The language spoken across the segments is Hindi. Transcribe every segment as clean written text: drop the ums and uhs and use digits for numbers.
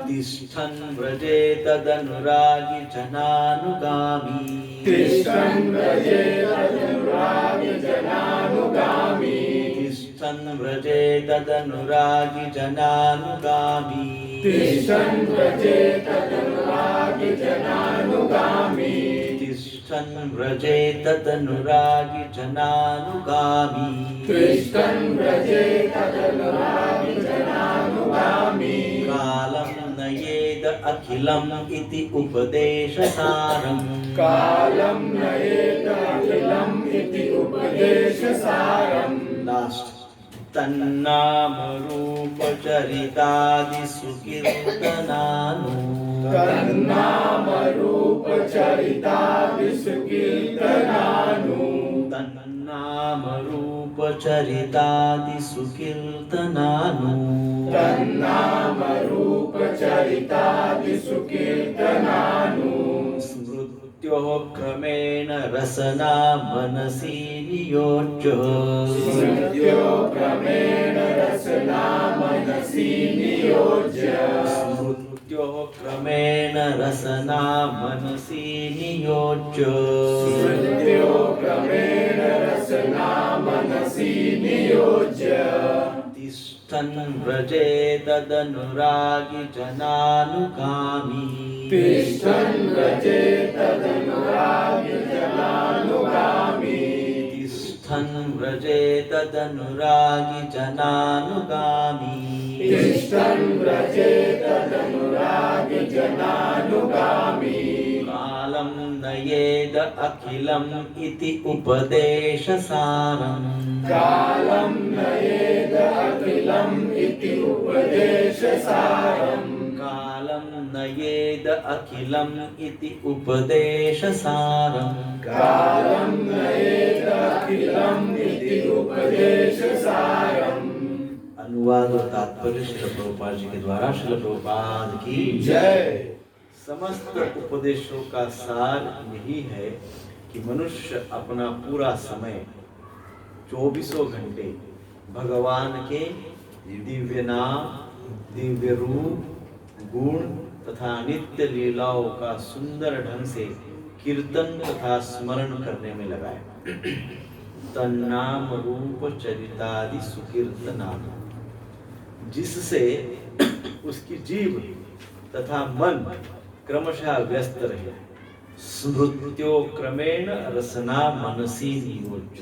तिष्ठन् व्रजे तदनुरागी जनानुगामी तिष्ठन् व्रजे तदनुरागी जनानुगामी तिष्ठन् व्रजे तदनुरागी जनानुगामी तिष्ठन् व्रजे तदनुरागी जनानुगामी तिष्ठन् व्रजे तदनुरागी जनानुगामी तिष्ठन् व्रजे तदनुरागी जनानुगामी कालं नयेद अखिलम् इति उपदेशसारम् कालं नयेद अखिलम् इति उपदेशसारम् लास्ट तन्नाम रूप चरितादिषु कीर्तनानु तन्नाम रूप चरितादिषु कीर्तनानु तन्नाम रूप चरितादिषु कीर्तनानु तन्नाम रूप चरितादिषु कीर्तनानु स्मृत्योः क्रमेण रसना मनसि नियोज्य स्मृत्यो क्रमेण रसना मनसि नियोज्य स्मृत्योः क्रमेण रसना मनसि नियोज्य स्मृत्यो क्रमेण रसना मनसि नियोज्य तिष्ठन् व्रजे तदनुरागी जनानुगामी तिष्ठन् व्रजे तदनुरागी जनानुगामी तिष्ठन् व्रजे तदनुरागी जनानुगामी तिष्ठन् व्रजे तदनुरागी जनानुगामी कालं नयेद अखिलम् इति उपदेशसारम् कालं नयेद अखिलम् इति उपदेशसारम् कालं नयेद अखिलम् इति उपदेशसारम् कालं नयेद अखिलम् इति उपदेशसारम्। अनुवाद और तात्पर्य श्रील प्रभुपाद जी के द्वारा श्रील प्रभुपाद की जय। समस्त उपदेशों का सार यही है कि मनुष्य अपना पूरा समय 24 घंटे भगवान के दिव्य नाम, दिव्य रूप, गुण तथा नित्य लीलाओं का सुंदर ढंग से कीर्तन तथा स्मरण करने में लगाए। तन्नाम रूप चरितादि सुकीर्तनाम, जिससे उसकी जीव तथा मन क्रमशः व्यस्त रहे। स्मृत्यो क्रमेण रसना मनसी नियोज्य,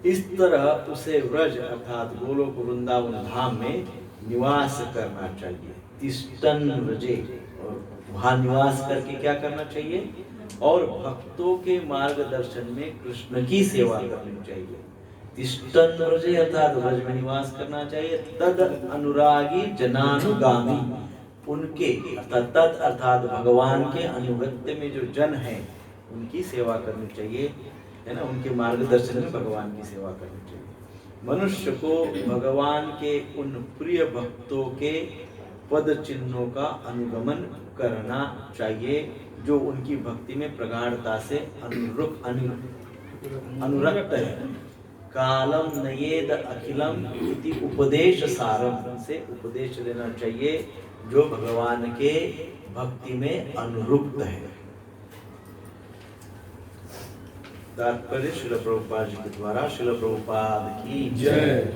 इस तरह उसे व्रज अर्थात गोलोक वृंदावन धाम में निवास करना चाहिए। तिष्ठन् व्रजे, और वहां निवास करके क्या करना चाहिए? और भक्तों के मार्गदर्शन में कृष्ण की सेवा करनी चाहिए। तिष्ठन् व्रजे अर्थात व्रज में निवास करना चाहिए। तद अनुरागी जनानुगामी, उनके अर्थात तद अर्थात भगवान के अनुगत्य में जो जन हैं उनकी सेवा करनी चाहिए, है ना। उनके मार्गदर्शन में भगवान की सेवा करनी चाहिए। मनुष्य को भगवान के उन प्रिय भक्तों के पद चिन्हों का अनुगमन करना चाहिए जो उनकी भक्ति में प्रगाढ़ता से अनुरक्त है। कालम नयेद अखिलम इति उपदेश सारम, से उपदेश लेना चाहिए जो भगवान के भक्ति में अनुरुक्त है। तात्पर्य श्रील प्रभुपाद जी के द्वारा श्रील प्रभुपाद की जय।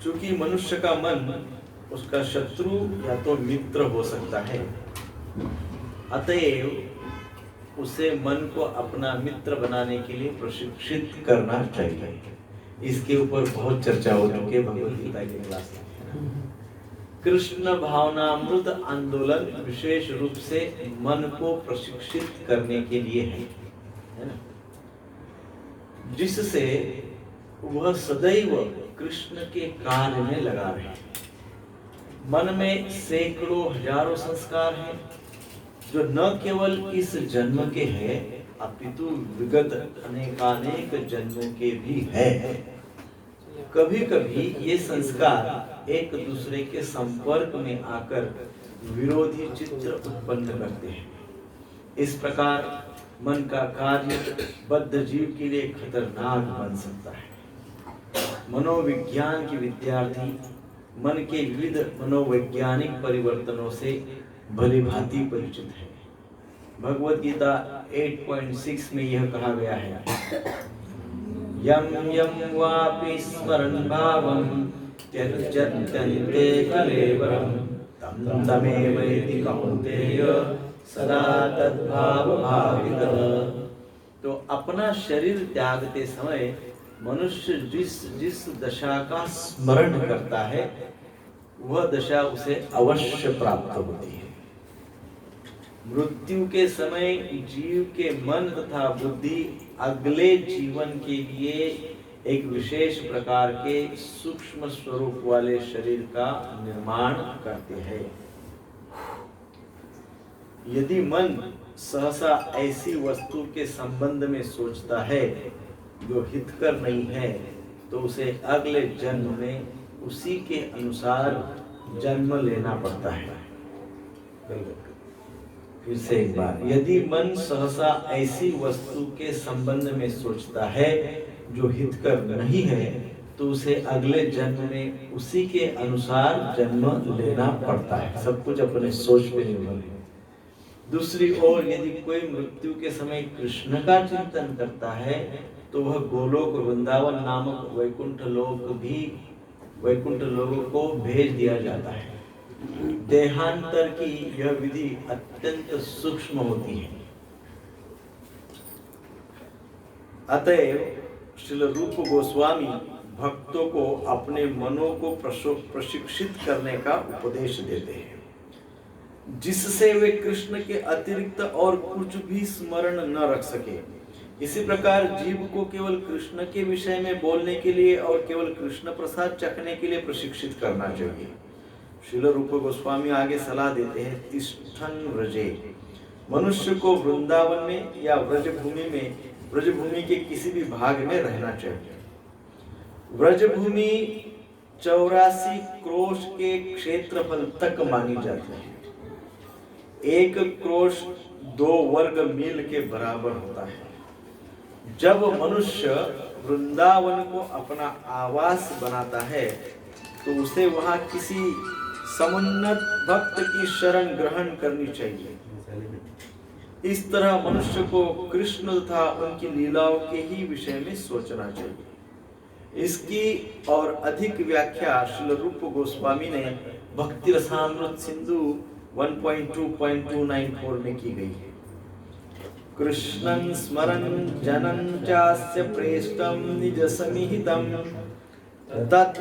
चूंकि मनुष्य का मन उसका शत्रु या तो मित्र हो सकता है, अतएव उसे मन को अपना मित्र बनाने के लिए प्रशिक्षित करना चाहिए। इसके ऊपर बहुत चर्चा हो चुकी है भगवद गीता के क्लास में। कृष्ण भावनामृत आंदोलन विशेष रूप से मन को प्रशिक्षित करने के लिए है ना, जिससे वह सदैव कृष्ण के कार्य में लगा रहे। मन में सैकड़ों हजारों संस्कार हैं जो न केवल इस जन्म के हैं अपितु विगत अनेकानेक जन्मों के भी है। कभी कभी ये संस्कार एक दूसरे के संपर्क में आकर विरोधी चित्र उत्पन्न करते हैं। इस प्रकार मन का कार्य बद्ध जीव के लिए खतरनाक बन सकता है। मनोविज्ञान के विद्यार्थी मन के विविध मनोवैज्ञानिक परिवर्तनों से भली भांति परिचित है। भगवत गीता 8.6 में यह कहा गया है, यम यम वापि स्मरन् भावं त्यजत्यन्ते कलेवरं तं तमेवैति कौन्तेय सदा तद्भाव भावितः। तो अपना शरीर त्यागते समय मनुष्य जिस दशा का स्मरण करता है वह दशा उसे अवश्य प्राप्त होती है। मृत्यु के समय जीव के मन तथा बुद्धि अगले जीवन के लिए एक विशेष प्रकार के सूक्ष्म स्वरूप वाले शरीर का निर्माण करते हैं। यदि मन सहसा ऐसी वस्तु के संबंध में सोचता है जो हितकर नहीं है तो उसे अगले जन्म में उसी के अनुसार जन्म लेना पड़ता है। फिर से एक बार, यदि मन सहसा ऐसी वस्तु के संबंध में सोचता है जो हितकर नहीं है तो उसे अगले जन्म में उसी के अनुसार जन्म लेना पड़ता है। सब कुछ अपने सोच पे निर्भर है। दूसरी ओर यदि कोई मृत्यु के समय कृष्ण का चिंतन करता है तो वह गोलोक वृंदावन नामक वैकुंठ लोक को भेज दिया जाता है। देहांतर की यह विधि अत्यंत सूक्ष्म होती है। अतएव श्रील रूप गोस्वामी भक्तों को अपने मनों को प्रशिक्षित करने का उपदेश देते हैं, जिससे वे कृष्ण के अतिरिक्त और कुछ भी स्मरण न रख सके। इसी प्रकार जीव को केवल कृष्ण के विषय में बोलने के लिए और केवल कृष्ण प्रसाद चखने के लिए प्रशिक्षित करना चाहिए। श्रील रूप गोस्वामी आगे सलाह देते हैं, तिष्ठन् व्रजे। मनुष्य को वृंदावन में या व्रजभूमि के किसी भी भाग में रहना चाहिए। व्रजभूमि 84 क्रोश के क्षेत्रफल तक मानी जाती है। 1 क्रोश 2 वर्ग मील के बराबर होता है। जब मनुष्य वृंदावन को अपना आवास बनाता है तो उसे वहां किसी समुन्नत भक्त की शरण ग्रहण करनी चाहिए। इस तरह मनुष्य को कृष्ण तथा उनकी लीलाओं के ही विषय में सोचना चाहिए। इसकी और अधिक व्याख्या श्रील रूप गोस्वामी ने भक्ति रसामृत सिंधु 1.2.294 में की गई है। कृष्णं स्मरन् जनं चास्य प्रेष्टं निज समिहितं तत्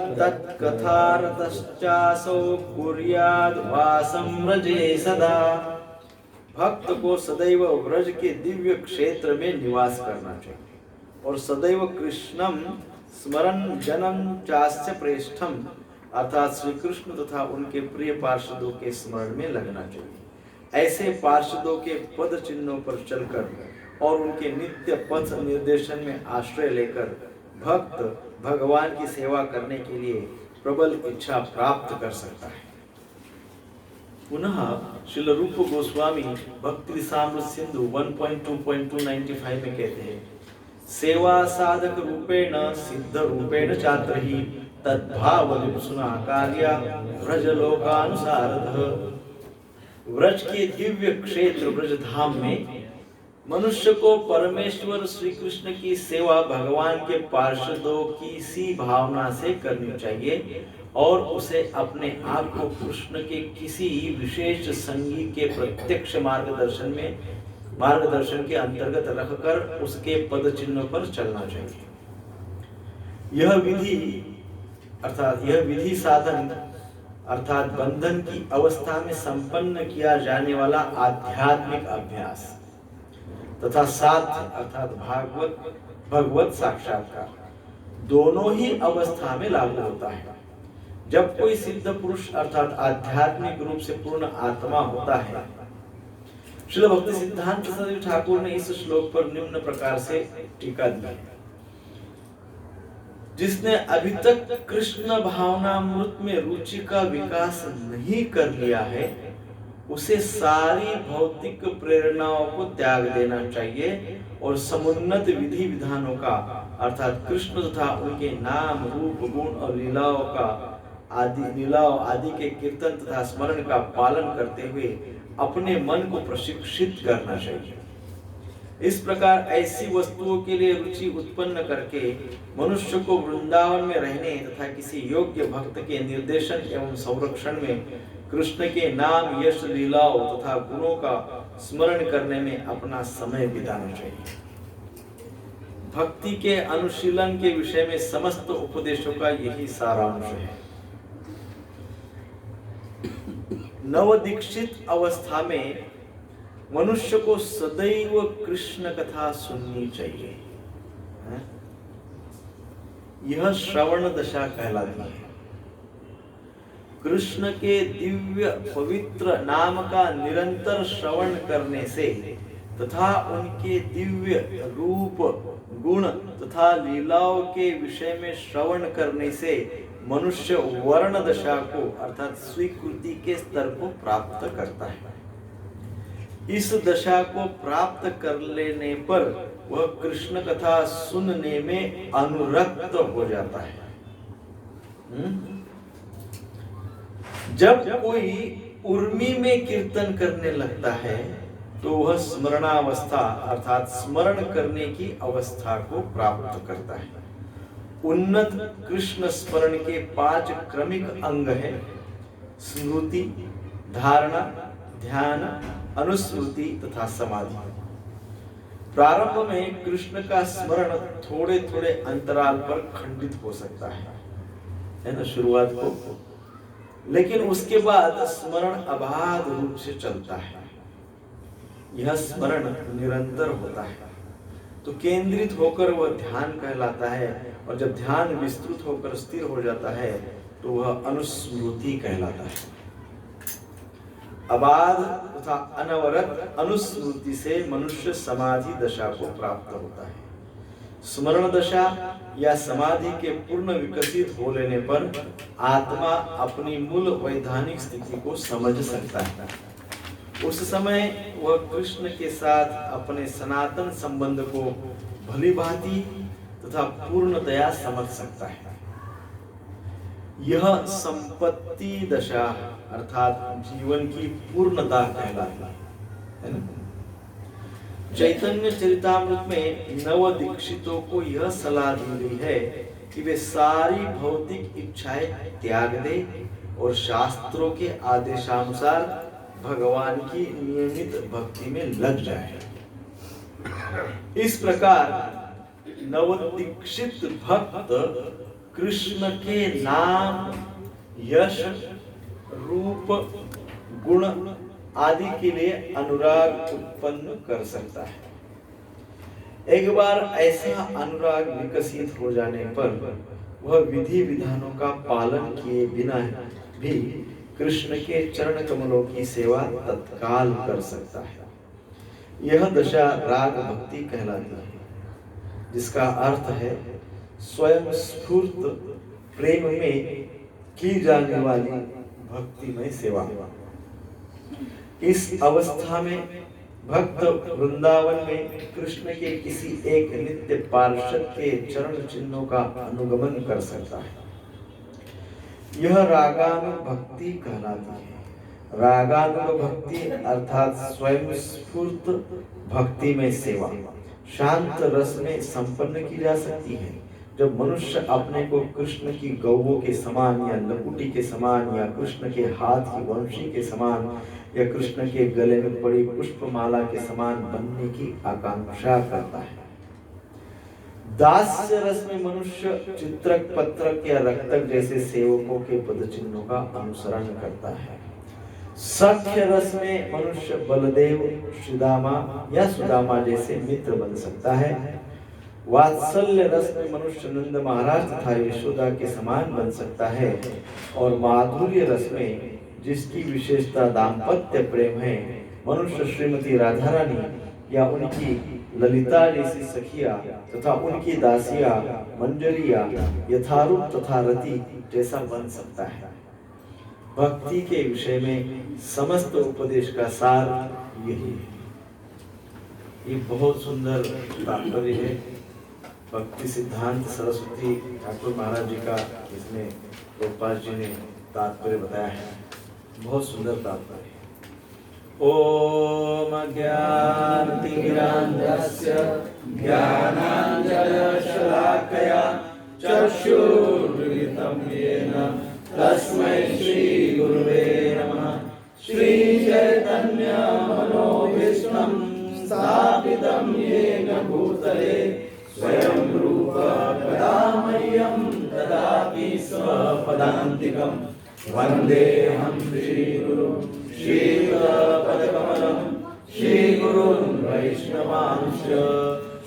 कथारतश्चासौ कुर्याद् वासं व्रजे सदा। भक्त को सदैव व्रज के दिव्य क्षेत्र में निवास करना चाहिए और सदैव कृष्णं स्मरन् जनं चास्य प्रेष्ठम अर्थात श्री कृष्ण तथा उनके प्रिय पार्षदों के स्मरण में लगना चाहिए। ऐसे पार्षदों के पद चिन्हों पर चलकर और उनके नित्य पथ निर्देशन में आश्रय लेकर भक्त भगवान की सेवा करने के लिए प्रबल इच्छा प्राप्त कर सकता है। पुनः श्रील रूप गोस्वामी भक्ति रसामृत सिंधु 1.2.295 में कहते हैं, सेवा साधक रूपेण सिद्ध रूपेण चात्रहि तद्भाव विपुसुना कार्या व्रज लोकानुसारतः। व्रज के दिव्य क्षेत्र व्रज धाम में मनुष्य को परमेश्वर श्री कृष्ण की सेवा भगवान के पार्षदों की सी भावना से करनी चाहिए और उसे अपने आप को कृष्ण के किसी विशेष संगी के प्रत्यक्ष मार्गदर्शन के अंतर्गत रखकर उसके पद चिन्हों पर चलना चाहिए। यह विधि साधन अर्थात बंधन की अवस्था में संपन्न किया जाने वाला आध्यात्मिक अभ्यास तथा साध्य अर्थात भगवत साक्षात्कार दोनों ही अवस्था में लागू होता है। जब कोई सिद्ध पुरुष अर्थात आध्यात्मिक रूप से पूर्ण आत्मा होता है। श्रील भक्ति सिद्धांत सरस्वती ठाकुर ने इस श्लोक पर निम्न प्रकार से टीका दी है, जिसने अभी तक कृष्ण भावनामृत में रुचि का विकास नहीं कर लिया है उसे सारी भौतिक प्रेरणाओं को त्याग देना चाहिए और समुन्नत विधि विधानों का अर्थात कृष्ण तथा उनके नाम रूप गुण और लीलाओं का आदि लीलाओं आदि के कीर्तन तथा स्मरण का पालन करते हुए अपने मन को प्रशिक्षित करना चाहिए। इस प्रकार ऐसी वस्तुओं के लिए रुचि उत्पन्न करके मनुष्य को वृंदावन में रहने तथा किसी योग्य भक्त के निर्देशन एवं संरक्षण में कृष्ण के नाम यश लीलाओं तथा गुणों का स्मरण करने में अपना समय बिताना चाहिए। भक्ति के अनुशीलन के विषय में समस्त उपदेशों का यही सारांश है। नवदीक्षित अवस्था में मनुष्य को सदैव कृष्ण कथा सुननी चाहिए। यह श्रवण दशा कहलाती है। कृष्ण के दिव्य पवित्र नाम का निरंतर श्रवण करने से तथा उनके दिव्य रूप गुण तथा लीलाओं के विषय में श्रवण करने से मनुष्य वर्ण दशा को अर्थात स्वीकृति के स्तर को प्राप्त करता है। इस दशा को प्राप्त कर लेने पर वह कृष्ण कथा सुनने में अनुरक्त हो जाता है। जब कोई उर्मी में कीर्तन करने लगता है तो वह स्मरणावस्था अर्थात स्मरण करने की अवस्था को प्राप्त करता है। उन्नत कृष्ण स्मरण के 5 क्रमिक अंग हैं: स्मृति, धारणा, ध्यान, अनुस्मृति तथा समाधि। प्रारंभ में कृष्ण का स्मरण थोड़े थोड़े अंतराल पर खंडित हो सकता है ना, शुरुआत को, लेकिन उसके बाद स्मरण अबाध रूप से चलता है। यह स्मरण निरंतर होता है तो केंद्रित होकर वह ध्यान कहलाता है, और जब ध्यान विस्तृत होकर स्थिर हो जाता है तो वह अनुस्मृति कहलाता है। अबाध तथा अनवरत अनुस्मृति से मनुष्य समाधि दशा को प्राप्त होता है। स्मरण दशा या समाधि के पूर्ण विकसित हो लेने पर आत्मा अपनी मूल वैधानिक स्थिति को समझ सकता है। उस समय वह कृष्ण के साथ अपने सनातन संबंध को भलीभांति तथा पूर्णतया समझ सकता है। यह संपत्ति दशा अर्थात जीवन की पूर्णता कहलाती है ना। चैतन्य चरितामृत में नवदीक्षितों को यह सलाह दी गई है कि वे सारी भौतिक इच्छाएं त्याग दें और शास्त्रों के आदेशानुसार भगवान की नियमित भक्ति में लग जाए। इस प्रकार नवदीक्षित भक्त कृष्ण के नाम, यश, रूप, गुण आदि के लिए अनुराग उत्पन्न कर सकता है। एक बार ऐसा अनुराग विकसित हो जाने पर वह विधि विधानों का पालन किए बिना भी कृष्ण के चरण कमलों की सेवा तत्काल कर सकता है। यह दशा राग भक्ति कहलाती है, जिसका अर्थ है स्वयं स्फूर्त प्रेम में की जाने वाली भक्तिमय सेवा। इस अवस्था में भक्त वृंदावन में कृष्ण के किसी एक नित्य पार्षद के चरण चिन्हों का अनुगमन कर सकता है। यह रागानुभक्ति कहलाती है। रागानुभक्ति अर्थात स्वयं स्फूर्त भक्ति में सेवा शांत रस में संपन्न की जा सकती है। जब मनुष्य अपने को कृष्ण की गौओं के समान या लकुटी के समान या कृष्ण के हाथ की वंशी के समान या कृष्ण के गले में पड़ी पुष्पमाला के समान बनने की आकांक्षा करता है। दास्य रस में मनुष्य चित्रक, पत्रक या रक्तक जैसे सेवकों के पद चिन्हों का अनुसरण करता है। सख्य रस में मनुष्य बलदेव, सुदामा या सुदामा जैसे मित्र बन सकता है। वात्सल्य रस में मनुष्य नंद महाराज तथा यशोदा के समान बन सकता है। और माधुर्य रस में, जिसकी विशेषता दाम्पत्य प्रेम है, मनुष्य श्रीमती राधा रानी या उनकी ललिता जैसी सखिया तथा उनकी दासिया मंजरिया यथारूप तथा रति जैसा बन सकता है। भक्ति के विषय में समस्त उपदेश का सार यही है। ये बहुत सुंदर तात्पर्य है। भक्ति सिद्धांत सरस्वती ठाकुर महाराज जी का इसमें प्रभुपाद जी ने तात्पर्य बताया है, बहुत सुंदर तात्पर्य। ओम अज्ञानतिमिरान्धस्य ज्ञानाञ्जनशलाकया चक्षुर्मृतं येन तस्मै श्रीगुरुवे नमः। श्रीचैतन्यमनोभीष्टं स्थापितं येन भूतले स्वयं रूप कदा मह्यं ददाति स्वपदान्तिकं। वन्देऽहं श्रीगुरुं श्रीपदकमलं श्रीगुरुन् वैष्णवांश्च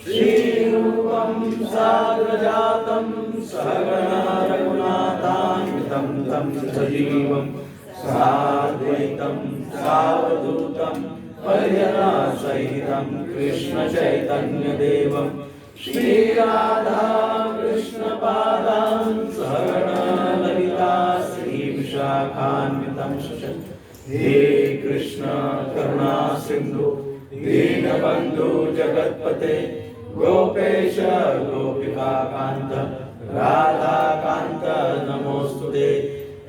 श्रीरूपं साग्रजातं सहगणा रघुनाथान्वितं तं सजीवं साद्वैतं सावधूतं परिजनसहितं कृष्णचैतन्यदेवं श्रीराधा कृष्णपादान् सहगणा ललिता श्रीविशाखान्वितं हे कृष्ण करुणा सिंधु दीनबंधु जगत्पते गोपेश गोपिका कांत राधा कांत नमोस्तुते।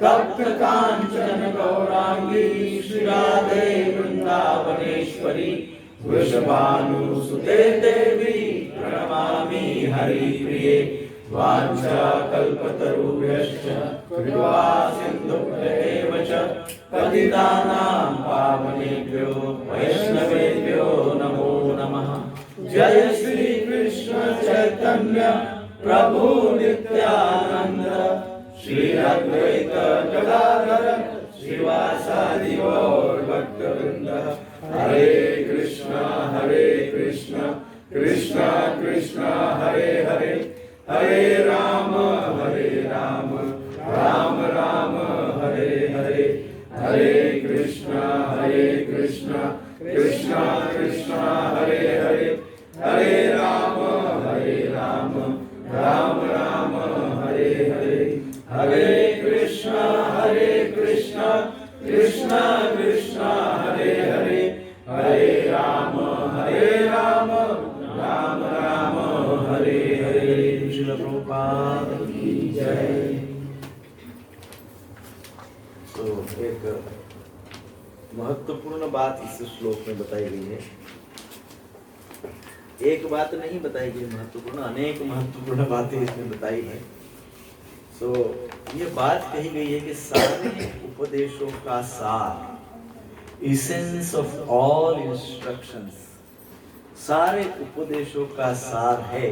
तप्त कांचन गौरांगी श्री राधे वृंदावनेश्वरी वृषभानुसुते देवी प्रणमामि हरिप्रिये। वाञ्छाकल्पतरुभ्यश्च कृपा सिन्धुभ्येव च पतितानां पावनेभ्यो वैष्णवेभ्यो नमो नमः। जय श्री कृष्ण चैतन्य प्रभु नित्यानंद श्री अद्वैत गदाधर श्रीवासादि गौर भक्तवृंद। हरे कृष्ण कृष्ण कृष्ण हरे हरे हरे राम राम राम हरे हरे। हरे कृष्ण कृष्ण कृष्ण हरे हरे हरे राम राम राम हरे हरे। हरे कृष्ण कृष्ण कृष्ण हरे हरे हरे राम राम राम हरे हरे। श्रील प्रभुपाद की जय। तो एक महत्वपूर्ण बात इस श्लोक में बताई गई है। एक बात नहीं बताई गई महत्वपूर्ण, अनेक महत्वपूर्ण बातें इसमें बताई है। तो ये बात कही गई है कि सारे उपदेशों का सार, इसेंस ऑफ ऑल इंस्ट्रक्शंस, सारे उपदेशों का सार है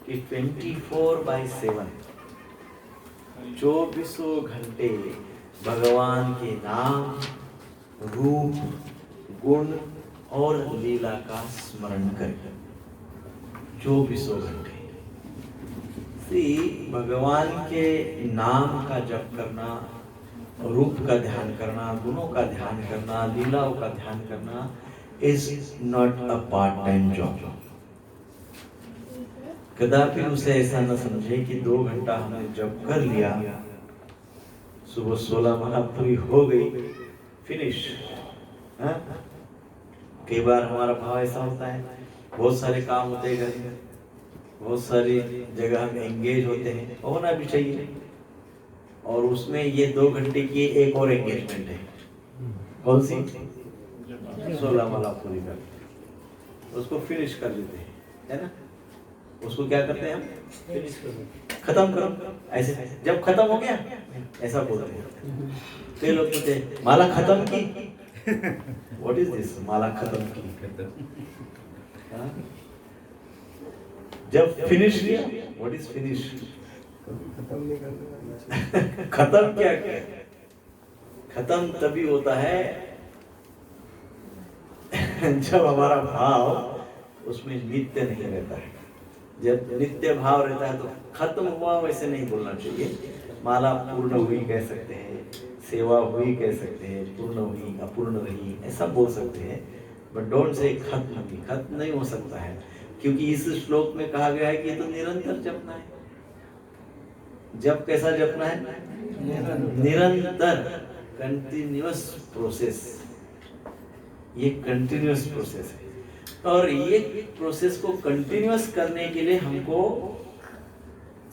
कि 24/7 24 घंटे भगवान के नाम, रूप, गुण और लीला का स्मरण करें। 24 घंटे भगवान के नाम का जप करना, रूप का ध्यान करना, गुणों का ध्यान करना, लीलाओं का ध्यान करना is not a part-time job। कदापि उसे ऐसा न समझे कि 2 घंटा हमने जप कर लिया, सुबह 16 माला पूरी हो गई, फिनिश। कई बार हमारा भाव ऐसा होता है, बहुत सारे काम होते हैं घर में, बहुत सारी जगह हम एंगेज होते हैं, होना भी चाहिए, और उसमें ये 2 घंटे की एक और एंगेजमेंट है। कौन सी? 16 माला पूरी कर, उसको फिनिश कर लेते हैं, है ना? उसको क्या करते हैं हम? फिनिश कर, खत्म करो। ऐसे जब खत्म हो गया ऐसा बोलते हैं। कई लोग बोलते हैं माला खत्म की। What is this? माला खत्म की। जब फिनिश किया, व्हाट इज फिनिश? खत्म क्या किया? खत्म तभी होता है जब हमारा भाव उसमें नित्य नहीं रहता है। जब नित्य भाव रहता है तो खत्म हुआ वैसे नहीं बोलना चाहिए। माला पूर्ण हुई कह सकते हैं, सेवा हुई कह सकते हैं, पूर्ण हुई, अपूर्ण रही, ऐसा बोल सकते हैं, बट डोंट से खत्म हुई। खत्म नहीं हो सकता है, क्योंकि इस श्लोक में कहा गया है कि ये तो निरंतर जपना है। जप कैसा जपना है? निरंतर, कंटिन्यूअस प्रोसेस। ये कंटिन्यूअस प्रोसेस है। और ये प्रोसेस को कंटिन्यूअस करने के लिए हमको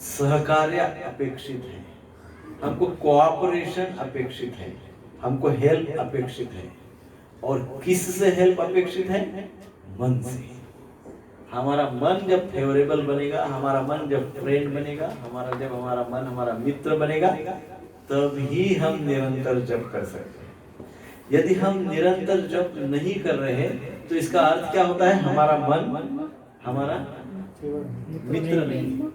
सहकार्य अपेक्षित है, हमको कोऑपरेशन अपेक्षित है, हमको हेल्प अपेक्षित है। और किससे हेल्प अपेक्षित है? मन से। हमारा मन जब फेवरेबल बनेगा, हमारा मन जब फ्रेंड बनेगा, जब हमारा मन हमारा मित्र बनेगा, तब ही हम निरंतर जप कर सकते हैं। यदि हम निरंतर जप नहीं कर रहे हैं तो इसका अर्थ क्या होता है? हमारा मन हमारा मित्र नहीं।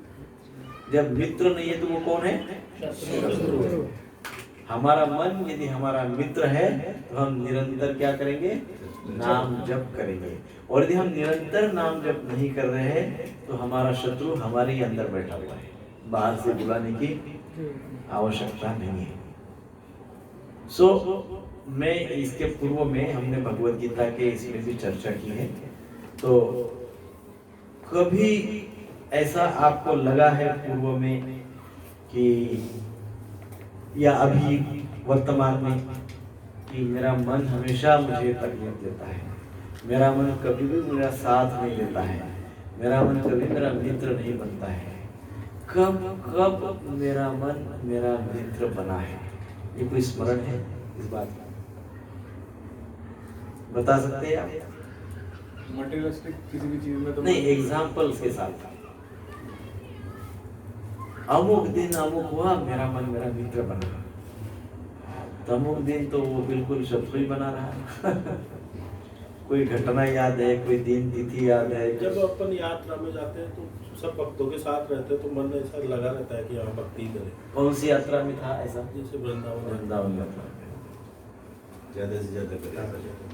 जब मित्र नहीं है तो वो कौन है? शत्रु। हमारा मन यदि हमारा मित्र है तो हम निरंतर क्या करेंगे? नाम जप करेंगे। और यदि हम निरंतर नाम जप नहीं कर रहे हैं तो हमारा शत्रु हमारे ही अंदर बैठा हुआ है, बाहर से बुलाने की आवश्यकता नहीं है। मैं इसके पूर्व में हमने भगवत गीता के इसमें भी चर्चा की है। तो कभी ऐसा आपको लगा है पूर्व में कि या अभी वर्तमान में कि मेरा मन हमेशा मुझे तकलीफ देता है, मेरा मन कभी भी मेरा साथ नहीं देता है, मेरा मन कभी मेरा मित्र नहीं बनता है? कब मेरा मन मेरा मित्र बना है? ये कोई स्मरण है इस बात का? बता सकते हैं आप? मटेरियलिस्टिक किसी भी चीज में तो नहीं, एग्जाम्पल्स के साथ। अमुक दिन अमुक हुआ, मेरा मन मेरा मित्र बना, तो अमुक दिन तो वो बिल्कुल शत्रु ही बना रहा। कोई घटना याद है, कोई दिन तिथि याद है? जब अपन यात्रा में जाते हैं तो सब भक्तों के साथ रहते हैं तो मन ऐसा लगा रहता है कि हाँ भक्ति करें। कौन सी यात्रा में था ऐसा? जैसे वृंदावन यात्रा में ज्यादा से ज्यादा करें।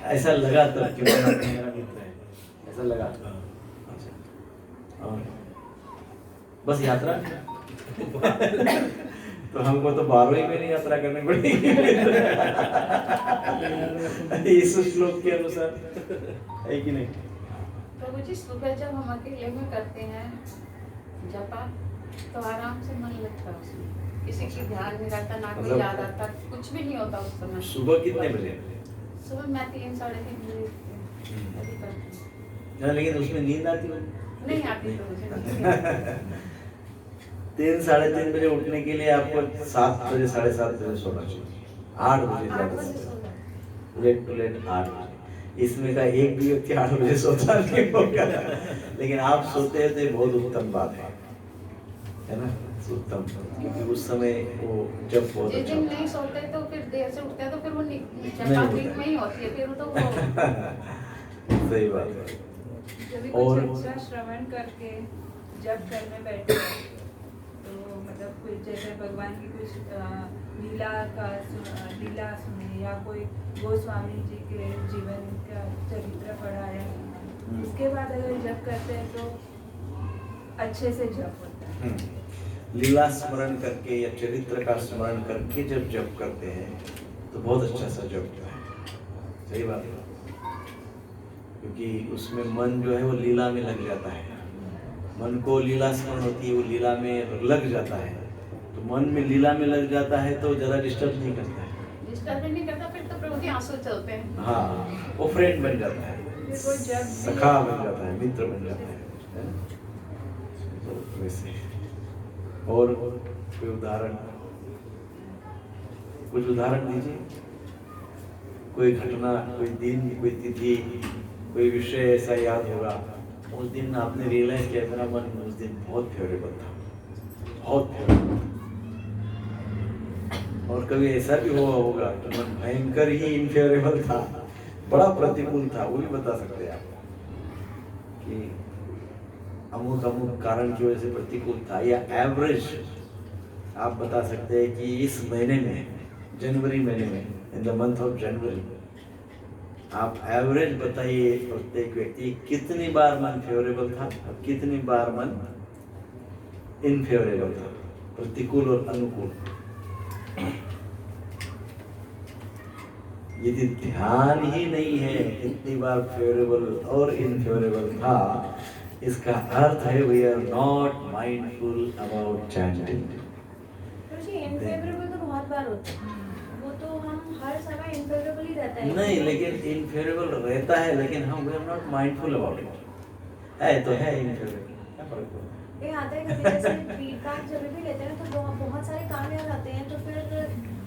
ऐसा लगा तो कि मेरा मित्र है, ऐसा लगा। अच्छा, और बस यात्रा तो हमको तो 12 महीने यात्रा करनी पड़ेगी इस श्लोक के अनुसार, है कि नहीं? प्रभु जी, सुबह जब हम अकेले में करते हैं जपा तो आराम से मन लगता है उसमें, किसी की ध्यान नहीं रहता, ना कोई याद आता, कुछ भी नहीं होता उस समय। सुबह कितने बजे? सुबह मैं 3 साढ़े 3 बजे करती हूँ। लेकिन उसमें नींद आती है? नहीं आती तो मुझे 3 साढ़े 3 बजे उठने के लिए आपको 7 बजे 7:30 बजे सोना चाहिए, 8 बजे 8 बजे सोना। लेट टू लेट 8 बजे। इसमें का एक भी व्यक्ति 8 बजे सोता नहीं होगा, लेकिन आप सोते हैं तो ये बहुत उत्तम बात है ना? उत्तम, क्योंकि उस समय वो जब बहुत जिस अच्छा दिन नहीं सोते तो फिर देर से उठते हैं तो फिर वो नींद में ही होती है, फिर तो वो सही बात है। जब और कुछ अच्छा श्रवण करके जब करने बैठे तो मतलब कोई जैसे भगवान की कुछ लीला सुने या कोई गोस्वामी जी के जीवन का चरित्र पढ़ाया, उसके बाद अगर जप करते हैं तो अच्छे से जप होता है। लीला स्मरण करके या चरित्र का स्मरण करके जब जप करते हैं तो बहुत अच्छा सा जप होता है। सही बात है, क्योंकि उसमें मन जो है वो लीला में लग जाता है। मन को लीला स्मरण होती है, वो लीला में लग जाता है। तो मन में लीला में लग जाता है तो ज़्यादा डिस्टर्ब नहीं करता है, डिस्टर्ब नहीं करता, फिर तो प्रभु जी आंसू चलते हैं। हाँ, वो फ्रेंड बन जाता है, सखा बन जाता है, मित्र बन जाता है ना? तो वैसे और कोई उदाहरण, कुछ उदाहरण दीजिए। कोई घटना, कोई दिन, कोई तिथि, कोई विषय ऐसा याद होगा उस दिन आपने रियलाइज किया मेरा मन उस दिन बहुत फेवरेबल था, बहुत फेवरेबल। और कभी ऐसा भी हुआ होगा कि मन भयंकर ही इनफेवरेबल था, बड़ा प्रतिकूल था, वो भी बता सकते हैं आप कि अमुक कारण की वजह से प्रतिकूल था। या एवरेज आप बता सकते हैं कि इस महीने में, जनवरी महीने में, in the month of January, आप एवरेज बताइए प्रत्येक व्यक्ति कितनी बार मन फेवरेबल था और कितनी बार मन इनफेवरेबल था, प्रतिकूल और अनुकूल। यदि ध्यान ही नहीं है कितनी बार फेवरेबल और इनफेवरेबल था, इसका अर्थ है we are not mindful about chanting. Unfavourable तो बहुत बार होता है, वो तो हम हर समय इनफेवरेबल ही रहते रहता है नहीं, लेकिन इनफेरेबल रहता है, लेकिन हम we are not mindful about it. है तो है इनफेरेबल, क्या फर्क पड़ता है? ये आता है कभी जैसे फीडबैक जब भी लेते हैं तो बहुत सारे काम याद आते हैं, तो फिर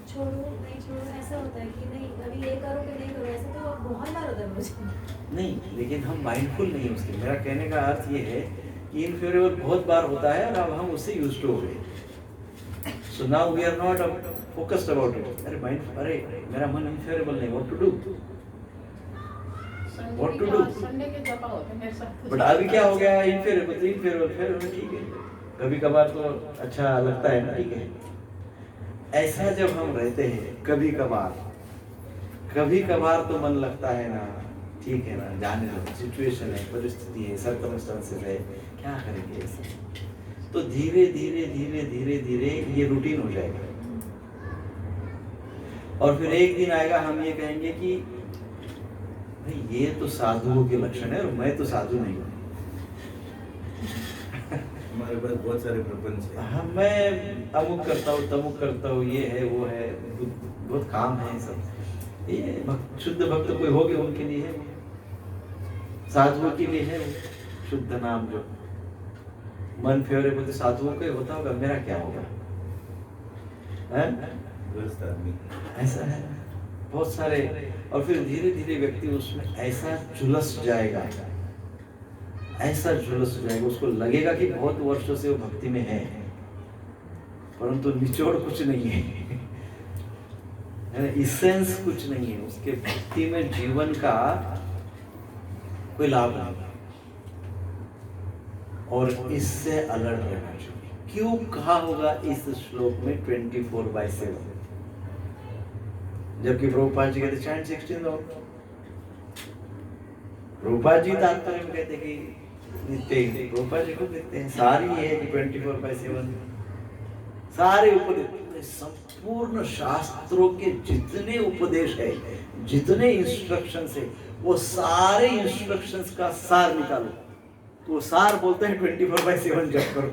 छोड़ो नहीं छोड़ो ऐसा होता है कि नहीं अभी ये करो कि नहीं करो, ऐसे तो बहुत बार होता है मुझे। नहीं, लेकिन हम माइंडफुल नहीं उसके। मेरा कहने का अर्थ ये है कि इनफेरेबल बहुत बार होता है और अब हम उससे यूज्ड टू हो गए। So now we are not focused about it. अरे माइंड, अरे मेरा मन इनफेरेबल नहीं, what to do, what to do. Sunday के जपा होते हैं मेरे साथ। बट अभी क्या हो गया, इनफेरेबल तो इनफेरेबल, फिर ठीक है, कभी कभार तो अच्छा लगता है ना, ठीक है। ऐसा जब हम रहते हैं कभी कभार तो मन लगता है ना, ठीक है ना, जाने दो, सिचुएशन है, परिस्थिति है, सर्कमस्टेंसेस है, क्या करेंगे ऐसे। तो धीरे धीरे ये रूटीन हो जाएगा और फिर एक दिन आएगा हम ये कहेंगे कि भाई ये तो साधुओं के लक्षण है और मैं तो साधु नहीं हूँ। हमारे पास बहुत सारे प्रपंच है। हाँ, मैं अमुक करता हूँ, तमुक करता हूँ, ये है वो है, बहुत काम है सब। ये शुद्ध भक्त कोई हो गए उनके लिए है, साधुओं के लिए है शुद्ध नाम। जो मन फेवरेबल तो साधुओं का ही होता होगा, मेरा क्या होगा? ग्रस्त आदमी ऐसा है बहुत सारे। और फिर धीरे धीरे व्यक्ति उसमें ऐसा झुलस जाएगा, उसको लगेगा कि बहुत वर्षों से वो भक्ति में है, परंतु निचोड़ कुछ नहीं है, इसेंस कुछ नहीं है उसके भक्ति में, जीवन का कोई लाभ नहीं। और इससे अलर्ट रहना चाहिए। क्यों कहा होगा इस श्लोक में 24/7, जबकि प्रभुपाद जी कहते चैंट 16 और प्रभुपाद जी तात्पर्य में कहते कि नित्य, प्रभुपाद जी को देखते हैं सारी है कि 24/7 सारे उपदेश, संपूर्ण शास्त्रों के जितने उपदेश है, जितने इंस्ट्रक्शंस है, वो सारे इंस्ट्रक्शंस का सार निकालो तो वो सार बोलते हैं 24/7 जप करो।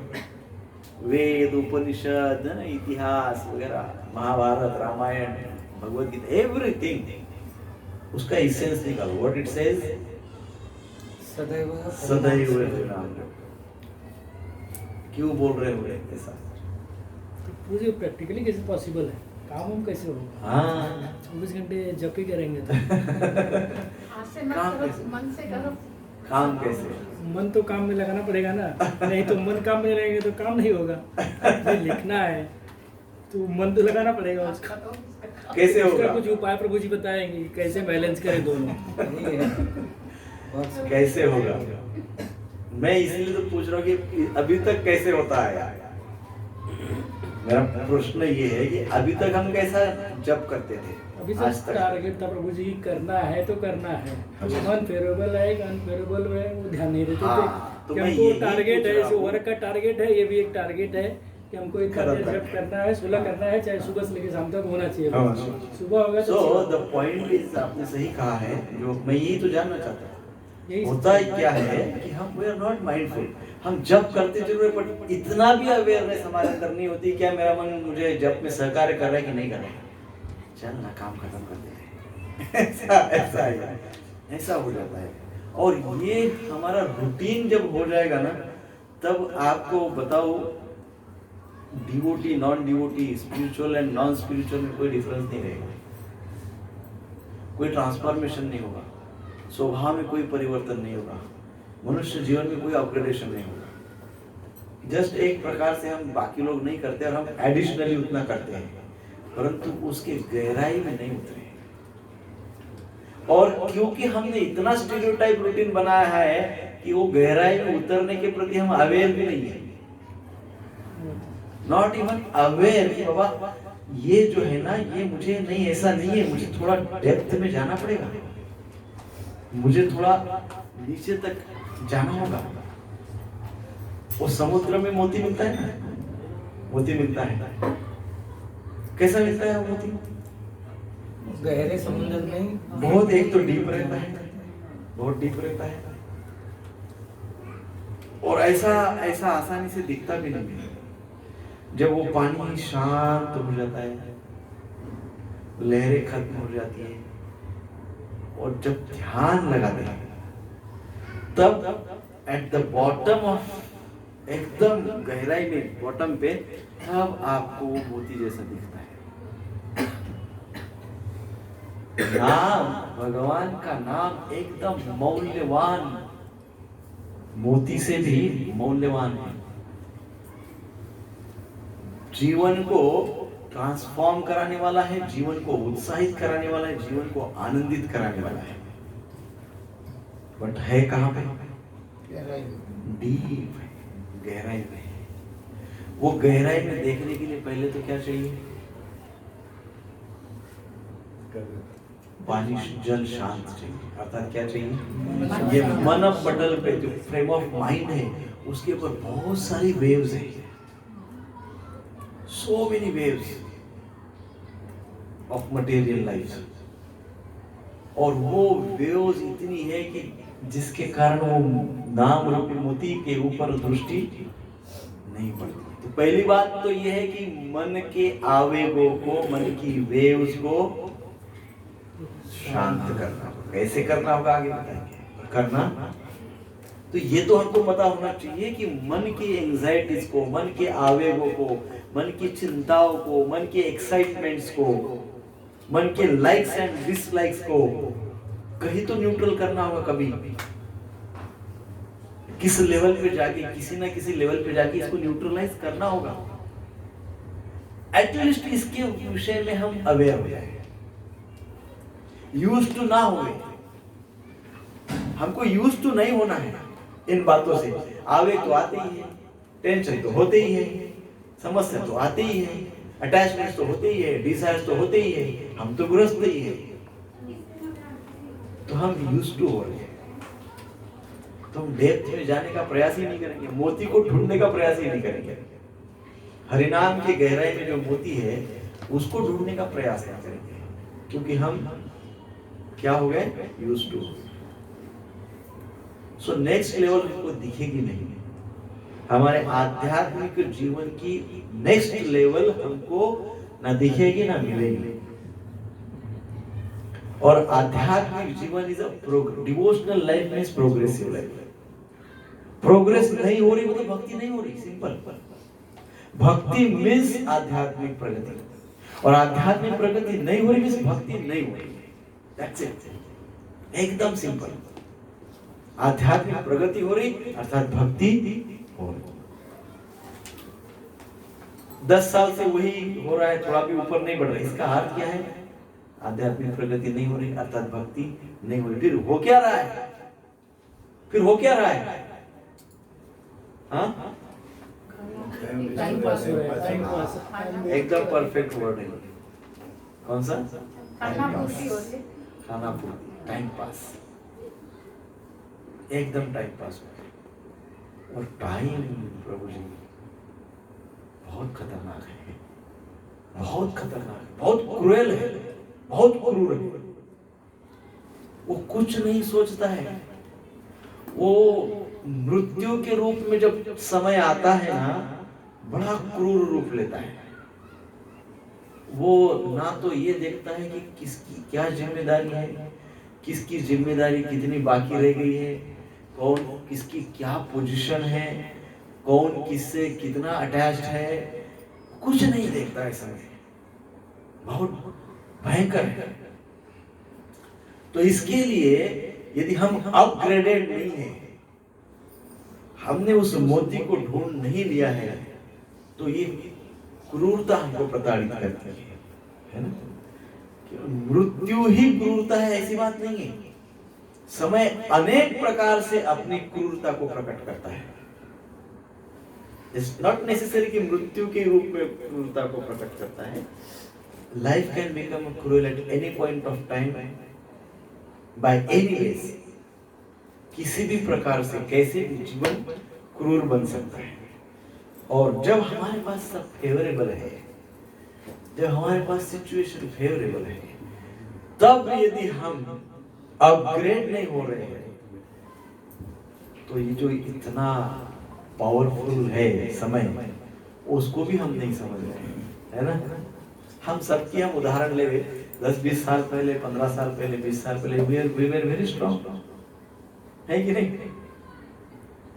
वेद, उपनिषद, इतिहास वगैरह, महाभारत, रामायण, भगवद गीता, एवरीथिंग उसका एसेंस निकालो। व्हाट इट सेज, सदैव नाम जप। क्यों बोल रहे हो ऐसा? मुझे प्रैक्टिकली कैसे पॉसिबल है, काम हम कैसे होगा? हाँ 24 घंटे जप ही करेंगे तो आज से मत काम करो, कैसे? मन से करो। काम कैसे? मन तो काम में लगाना पड़ेगा ना, नहीं तो मन काम में रहेंगे तो काम नहीं होगा। नहीं लिखना है तो मन तो लगाना पड़ेगा उसका। कैसे उसका होगा? कुछ उपाय प्रभु जी बताएंगे कि कैसे बैलेंस करें दोनों। कैसे होगा? मैं इसलिए तो पूछ रहा हूँ कि अभी तक कैसे होता है। मेरा प्रश्न ये है कि अभी तक हम कैसा जप करते थे? अभी आज सब तक टारगेट था प्रभु जी की, करना है तो करना है। मन फेवरेबल है अनफेवरेबल है वो ध्यान नहीं देते हाँ, थे तो कि मैं हमको यही टारगेट पूछ है, रहा जैसे हूँ। वर्क का टारगेट है, ये भी एक टारगेट है कि हमको इतना देर जब करना है, 16 करना है, चाहे सुबह से लेकर शाम तक होना चाहिए। हाँ। सुबह होगा सो तो द पॉइंट इज, आपने सही कहा है, जो मैं यही तो जानना चाहता हूँ। यही होता है क्या है कि हम वी आर नॉट माइंडफुल। हम जप करते जरूर है, बट इतना भी अवेयरनेस हमारे अंदर नहीं होती क्या मेरा मन मुझे जप में सहकार्य कर रहा है कि नहीं कर रहा है। चल ना, काम खत्म कर दे ऐसा हो जाता है। और ये हमारा रूटीन जब हो जाएगा ना, तब आपको बताओ devotee, non devotee, spiritual and non spiritual में कोई डिफरेंस नहीं रहेगा, कोई ट्रांसफॉर्मेशन नहीं होगा, स्वभाव में कोई परिवर्तन नहीं होगा, मनुष्य जीवन में कोई अपग्रेडेशन नहीं होगा। जस्ट एक प्रकार से हम बाकी लोग नहीं करते और हम एडिशनली उतना करते हैं, परंतु उसके गहराई में नहीं उतरे। और क्योंकि हमने इतना स्टीरियोटाइप रूटीन बनाया है कि वो गहराई में उतरने के प्रति हम अवेयर भी नहीं है, नॉट इवन अवेयर कि बाबा ये जो है ना, ये मुझे नहीं, ऐसा नहीं है, मुझे थोड़ा डेप्थ में जाना पड़ेगा, मुझे थोड़ा नीचे तक जाना होगा। वो समुद्र में मोती मिलता है ना, मोती मिलता है, कैसा मिलता है वो मोती? गहरे समुद्र में बहुत, एक तो डीप रहता है, बहुत डीप रहता है, और ऐसा आसानी से दिखता भी नहीं है। जब वो पानी शांत हो जाता है, लहरें खत्म हो जाती है, और जब ध्यान लगाते हैं तब एट द बॉटम ऑफ एकदम गहराई में बॉटम पे तब आपको वो मोती जैसा दिखता है। नाम, भगवान का नाम एकदम मौल्यवान, मोती से भी मौल्यवान है। जीवन को ट्रांसफॉर्म कराने वाला है, जीवन को उत्साहित कराने वाला है, जीवन को आनंदित कराने वाला है। बट है कहां पे? डीप, गहराई में। वो गहराई में देखने के लिए पहले तो क्या चाहिए? पानी, जल शांत चाहिए। अर्थात क्या चाहिए? ये मन पटल पे जो फ्रेम ऑफ माइंड है उसके ऊपर बहुत सारी वेव्स है, so many waves of material life, और वो वेव्स इतनी है कि जिसके कारण वो नाम रूपी मोती के ऊपर दृष्टि नहीं पड़ती। तो पहली बात तो ये है कि मन के आवेगों को, मन की वेव्स को शांत करना। कैसे करना होगा आगे बताएंगे। करना तो ये तो हमको पता होना चाहिए कि मन की एंजाइटीज को, मन के आवेगों को, मन की चिंताओं को, मन के एक्साइटमेंट्स को, मन के लाइक्स एंड डिसलाइक्स को कहीं तो न्यूट्रल करना होगा। कभी किस लेवल पे जाके, किसी ना किसी लेवल पे जाके इसको न्यूट्रलाइज करना होगा। एटलीस्ट इसके विषय में हम अवेयर हो जाए, यूज टू ना हो। हमको यूज टू नहीं होना है इन बातों से। आवेग तो आते ही है, टेंशन तो होते ही है, समस्या तो आते ही है, अटैचमेंट तो होते ही है, डिजायर तो होते ही है, हम तो ग्रस्त ही है। तो हम यूज टू हो रहे हैं, तो हम डेप्थ में जाने का प्रयास ही नहीं करेंगे, मोती को ढूंढने का प्रयास ही नहीं करेंगे। हरिनाम के गहराई में जो मोती है उसको ढूंढने का प्रयास नहीं करेंगे, क्योंकि हम क्या हो गए? Use to. So next level हमको दिखेगी नहीं। हमारे आध्यात्मिक जीवन की नेक्स्ट लेवल हमको ना दिखेगी ना मिलेगी। और आध्यात्मिक जीवन is a devotional life means progressive life. Progress नहीं हो रही मतलब भक्ति नहीं हो रही, सिंपल। भक्ति मींस आध्यात्मिक प्रगति, और आध्यात्मिक प्रगति नहीं हो रही मींस भक्ति नहीं हो रही। दैट्स इट, एकदम सिंपल। आध्यात्मिक प्रगति हो रही अर्थात भक्ति हो रही। 10 साल से वही हो रहा है, थोड़ा भी ऊपर नहीं बढ़ रहा है, इसका अर्थ क्या है? आध्यात्मिक प्रगति नहीं हो रही अर्थात भक्ति नहीं हो रही। फिर हो क्या रहा है? फिर हो क्या रहा है? हाँ, एकदम परफेक्ट वर्ड है। कौन सा? खाना पूर्ति, टाइम पास, एकदम टाइम पास हो गया। और टाइम प्रभु जी बहुत खतरनाक है, बहुत खतरनाक है, बहुत क्रूएल है, बहुत क्रूर है। वो कुछ नहीं सोचता है। वो मृत्यु के रूप में जब समय आता है ना, बड़ा क्रूर रूप लेता है। वो ना तो ये देखता है कि किसकी क्या जिम्मेदारी है, किसकी जिम्मेदारी कितनी बाकी रह गई है, कौन किसकी क्या पोजीशन है, कौन किससे कितना अटैच्ड है, कुछ नहीं देखता है समय। बहुत भयंकर है। तो इसके लिए यदि हम अपग्रेडेड नहीं है, हमने उस मोती को ढूंढ नहीं लिया है, तो ये क्रूरता हमको प्रताड़ित करती है ना। मृत्यु ही क्रूरता है ऐसी बात नहीं है। समय अनेक प्रकार से अपनी क्रूरता को प्रकट करता है। इट्स नॉट नेसेसरी कि मृत्यु के रूप में क्रूरता को प्रकट करता है। Life can become cruel at any point of time by any ways. किसी भी प्रकार से कैसे भी जीवन क्रूर बन सकता है। और जब हमारे पास सब फेवरेबल है, जब हमारे पास सिचुएशन फेवरेबल है, तब यदि हम अपग्रेड नहीं हो रहे हैं, तो ये जो इतना पावरफुल है समय, उसको भी हम नहीं समझ रहे हैं, है ना। हम सबकी हम उदाहरण ले, 10-20 साल पहले, 15 साल पहले, 20 साल पहले वी वर वेरी स्ट्रॉन्ग, है कि नहीं?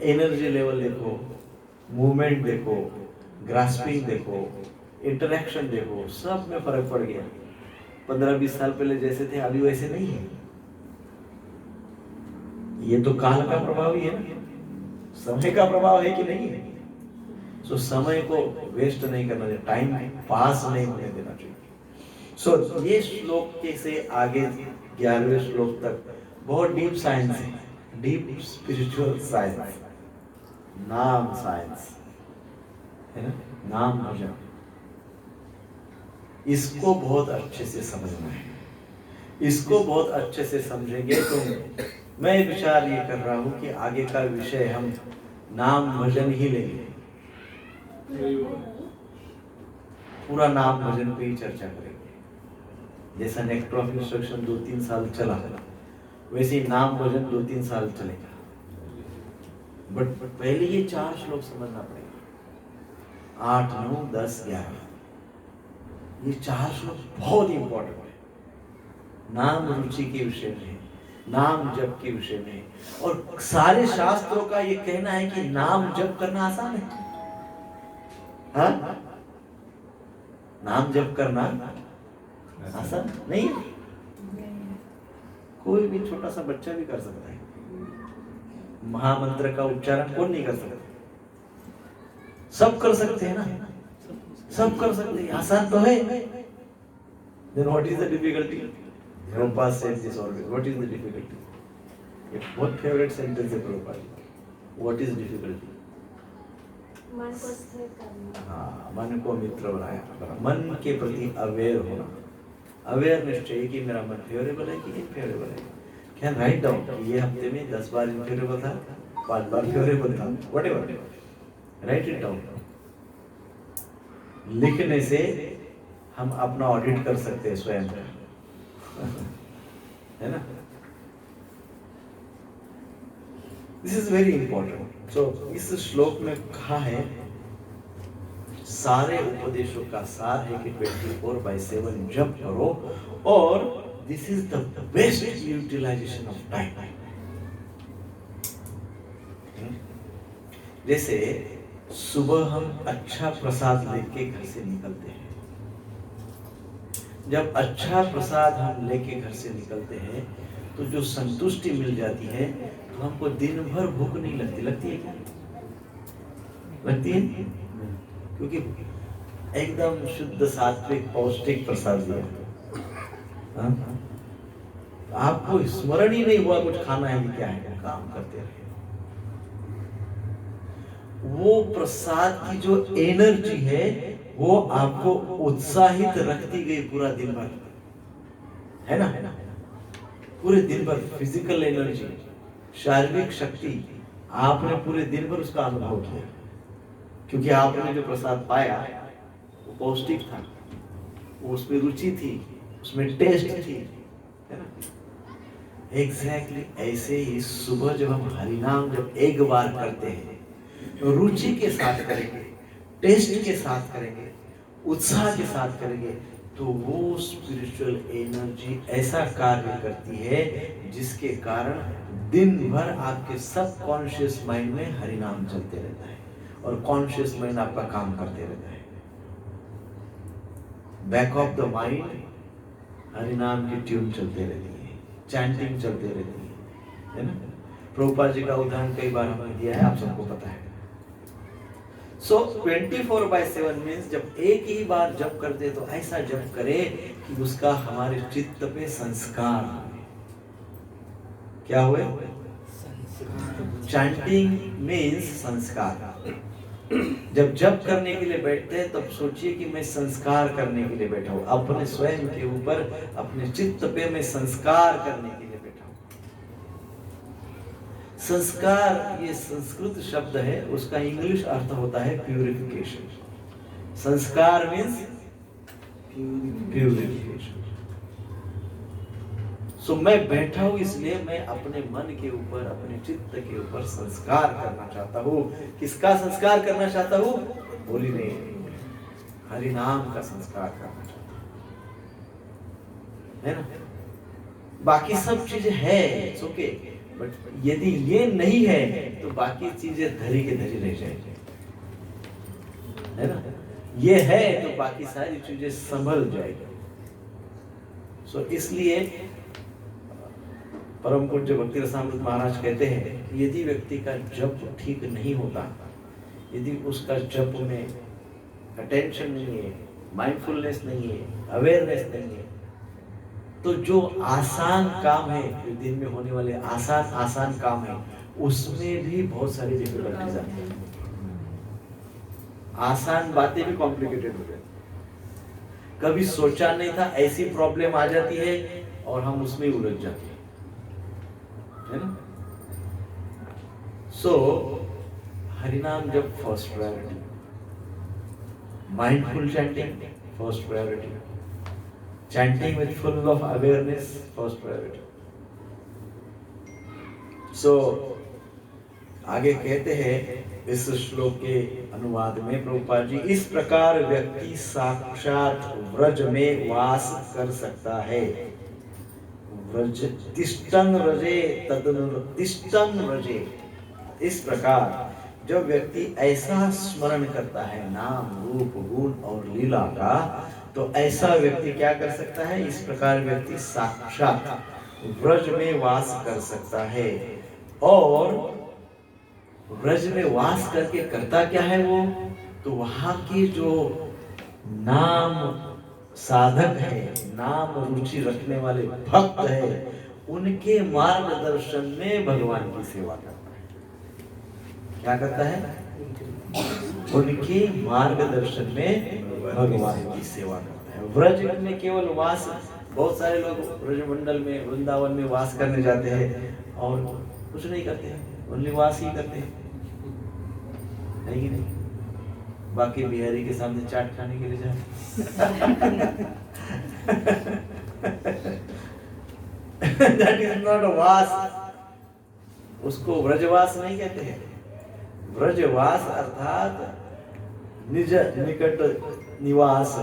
एनर्जी लेवल देखो, मूवमेंट देखो, ग्रास्पिंग देखो, इंटरेक्शन देखो, सब में फर्क पड़ गया। 15-20 साल पहले जैसे थे अभी वैसे नहीं है। ये तो काल का प्रभाव ही है ना, समय का प्रभाव है कि नहीं है? सो समय को वेस्ट नहीं करना चाहिए, टाइम पास नहीं होने देना चाहिए। सो ये श्लोक के से आगे 11वें श्लोक तक बहुत डीप साइंस है, डीप स्पिरिचुअल साइंस, नाम साइंस है ना, नाम भजन, इसको बहुत अच्छे से समझना है। इसको बहुत अच्छे से समझेंगे तो मैं विचार ये कर रहा हूँ कि आगे का विषय हम नाम भजन ही लेंगे, पूरा नाम भजन पे ही चर्चा करेंगे। जैसा नेक्स्ट ऑफ इंस्ट्रक्शन 2-3 साल चला वैसे ही नाम भजन 2-3 साल चलेगा। बट पहले ये 4 श्लोक समझना पड़ेगा, 8, 9, 10, 11, ये 4 श्लोक बहुत इंपॉर्टेंट है। नाम रुचि के विषय में, नाम जप के विषय में, और सारे शास्त्रों का ये कहना है कि नाम जप करना आसान है। हाँ? नाम जप करना आसान नहीं है। कोई भी छोटा सा बच्चा भी कर सकता है। महामंत्र का उच्चारण कौन नहीं कर सकता? सब कर सकते हैं ना, सब कर सकते हैं, आसान तो है। Then what is the difficulty? Prabhupada said this always. What is the difficulty? एक बहुत फेवरेट सेंटेंस है प्रभुपाद। What is difficulty? मन को स्थिर करना। हाँ, मन को मित्र बनाया, मन के प्रति अवेयर होना। अवेयरनेस चाहिए कि मेरा मन फेवरेबल है कि इनफेवरेबल है। कैन राइट डाउन कि ये हफ्ते में 10 बार इनफेवरेबल था, 5 बार फेवरेबल था, व्हाटएवर, राइट इट डाउन। लिखने से हम अपना ऑडिट कर सकते हैं स्वयं का, है ना? This is very important. So इस श्लोक में कहा है, सारे उपदेशों का सार है कि 24/7 जप करो, और this is the best utilisation of time. जैसे सुबह हम अच्छा प्रसाद लेके घर से निकलते हैं, जब अच्छा प्रसाद हम लेके घर से निकलते हैं तो जो संतुष्टि मिल जाती है, तो हमको दिन भर भूख नहीं लगती। लगती है क्या? लगती है? क्योंकि एकदम शुद्ध सात्विक पौष्टिक प्रसाद दिया, आपको स्मरण ही नहीं हुआ कुछ खाना है कि क्या है, काम करते रहे। वो प्रसाद की जो एनर्जी है वो आपको उत्साहित रखती गई पूरा दिन भर, है ना? पूरे दिन भर फिजिकल एनर्जी, शारीरिक शक्ति, आपने पूरे दिन भर उसका अनुभव किया, क्योंकि आपने जो प्रसाद पाया वो पौष्टिक था, वो उसमें रुचि थी, उसमें टेस्ट थी, है ना? एग्जैक्टली ऐसे ही सुबह जब हम हरिनाम जब एक बार करते हैं तो रुचि के साथ करेंगे, टेस्ट के साथ करेंगे, उत्साह के साथ करेंगे, तो वो स्पिरिचुअल एनर्जी ऐसा कार्य करती है जिसके कारण दिन भर आपके सबकॉन्शियस माइंड में हरिनाम चलते रहता है और कॉन्शियस माइंड आपका काम करते रहता है। बैक ऑफ द माइंड हरिनाम की ट्यून चलते रहती है, चैंटिंग चलते रहती है ना? प्रभुपाद जी का उदाहरण कई बार हमने दिया है, आप सबको पता है। सो 24/7 मीन्स जब एक ही बार जप करते तो ऐसा जप करे कि उसका हमारे चित्त पे संस्कार हुए। क्या हुए? चैंटिंग मीन्स संस्कार। जब जप करने के लिए बैठते हैं तब सोचिए कि मैं संस्कार करने के लिए बैठा हूं, अपने स्वयं के ऊपर, अपने चित्त पे मैं संस्कार करने के लिए बैठा हूं। संस्कार ये संस्कृत शब्द है, उसका इंग्लिश अर्थ होता है प्यूरिफिकेशन। संस्कार मीन्स प्यूरिफिकेशन। सो मैं बैठा हूं इसलिए मैं अपने मन के ऊपर, अपने चित्त के ऊपर संस्कार करना चाहता हूं। किसका संस्कार करना चाहता हूं? बोली नहीं, हरि नाम का संस्कार करना चाहता हूं। है ना। बाकी सब चीजें है, इट्स ओके, बट यदि ये नहीं है तो बाकी चीजें धरी के धरी रह जाएगी, है ना। ये है तो बाकी सारी चीजें संभल जाएगी। सो इसलिए परम पूज्य भक्ति रसामृत महाराज कहते हैं कि यदि व्यक्ति का जप ठीक नहीं होता, यदि उसका जप में अटेंशन नहीं है, माइंडफुलनेस नहीं है, अवेयरनेस नहीं है, तो जो आसान काम है, जो दिन में होने वाले आसान काम है, उसमें भी बहुत सारी डिफिकल्टीज आती है। आसान बातें भी कॉम्प्लिकेटेड हो जाती, कभी सोचा नहीं था ऐसी प्रॉब्लम आ जाती है और हम उसमें उलझ जाते हैं, है ना। सो हरिनाम जब first priority, mindful chanting first priority, chanting with full of awareness first priority. So आगे कहते हैं इस श्लोक के अनुवाद में प्रभुपाद जी, इस प्रकार व्यक्ति साक्षात व्रज में वास कर सकता है। व्रज तिष्ठन् व्रजे तदनुतिष्ठन् व्रजे। इस प्रकार जब व्यक्ति ऐसा स्मरण करता है नाम रूप गुण और लीला का, तो ऐसा व्यक्ति क्या कर सकता है, इस प्रकार व्यक्ति साक्षात व्रज में वास कर सकता है। और व्रज में वास करके करता क्या है वो, तो वहां की जो नाम साधक है, नाम रुचि रखने वाले भक्त है, उनके मार्गदर्शन में भगवान की सेवा करता है। क्या करता है, उनके मार्गदर्शन में भगवान की सेवा करता है। व्रज में केवल वास, बहुत सारे लोग व्रज मंडल में वृंदावन में वास करने जाते हैं और कुछ नहीं करते हैं, ओनली वास ही करते हैं, है कि नहीं। बाकी बिहारी के सामने चाट खाने के लिए जाए दैट इज नॉट अ वास, उसको व्रजवास नहीं कहते हैं। व्रजवास अर्थात निज निकट निवास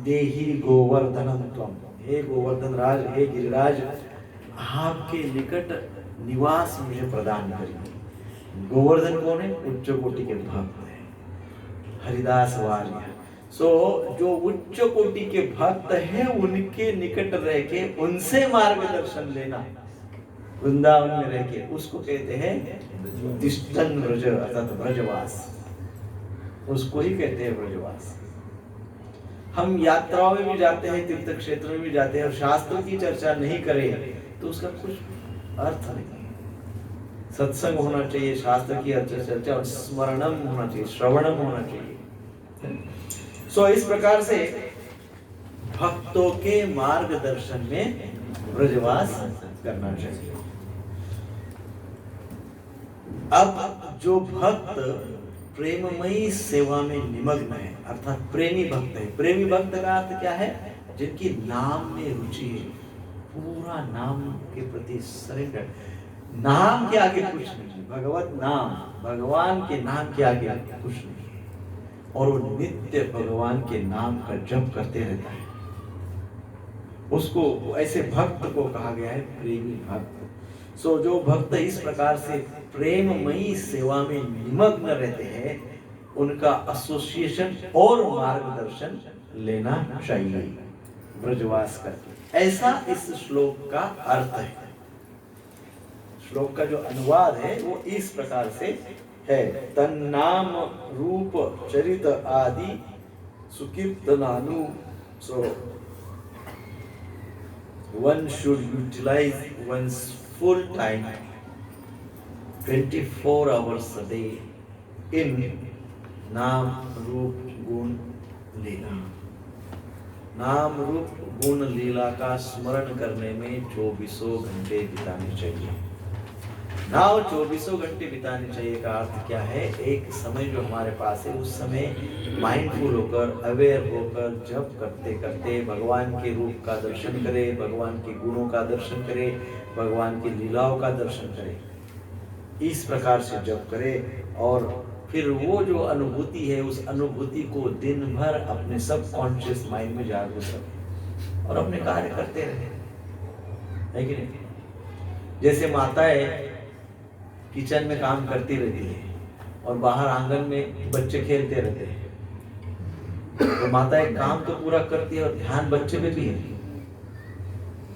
देहि गोवर्धनम त्वम। हे गोवर्धन राज, हे गिरिराज, आपके निकट निवास मुझे प्रदान करिए। गोवर्धन कौन है, उच्च कोटि के भक्त है, हरिदास वार्य। सो जो उच्च कोटि के भक्त हैं उनके निकट रह के उनसे मार्गदर्शन लेना, वृंदावन में रह के, उसको कहते हैं तिष्ठन् व्रज अर्थात व्रजवास, उसको ही कहते हैं व्रजवास। हम यात्राओं में भी जाते हैं, तीर्थ क्षेत्र में भी जाते हैं और शास्त्रों की चर्चा नहीं करें तो उसका कुछ अर्थ नहीं। सत्संग होना चाहिए, शास्त्र की चर्चा और स्मरणम होना चाहिए, श्रवणम होना चाहिए। सो इस प्रकार से भक्तों के मार्गदर्शन में व्रजवास करना चाहिए। अब जो भक्त प्रेममयी सेवा में निमग्न है, अर्थात प्रेमी भक्त है। प्रेमी भक्त का अर्थ क्या है, जिनकी नाम में रुचि है, पूरा नाम के प्रति सरेंडर, नाम के आगे कुछ नहीं, भगवत नाम, भगवान के नाम के आगे कुछ नहीं है, और वो नित्य भगवान के नाम का जप करते रहता है। उसको, ऐसे भक्त को कहा गया है प्रेमी भक्त। सो जो भक्त इस प्रकार से प्रेममयी सेवा में निमग्न रहते हैं, उनका एसोसिएशन और मार्गदर्शन लेना चाहिए ब्रजवास करके। ऐसा इस श्लोक का अर्थ है। श्लोक का जो अनुवाद है वो इस प्रकार से है, तन्नाम रूप चरित आदि सुकीर्तनानु। सो one should utilize one's full time 24 hours a day in नाम रूप गुण लीला। नाम रूप गुण लीला का स्मरण करने में 24 घंटे बिताने चाहिए। नाउ 24 घंटे बिताने चाहिए का अर्थ क्या है, एक समय जो हमारे पास है उस समय माइंडफुल होकर, अवेयर होकर, जप करते करते भगवान के रूप का दर्शन करे, भगवान के गुणों का दर्शन करे, भगवान की लीलाओं का दर्शन करे। इस प्रकार से जप करे और फिर वो जो अनुभूति है उस अनुभूति को दिन भर अपने सब कॉन्शियस माइंड में जागरूक रखे और अपने कार्य करते रहे। है कि नहीं? जैसे माताएं किचन में काम करती रहती है और बाहर आंगन में बच्चे खेलते रहते हैं, तो माताएं काम तो पूरा करती है और ध्यान बच्चे पे भी है,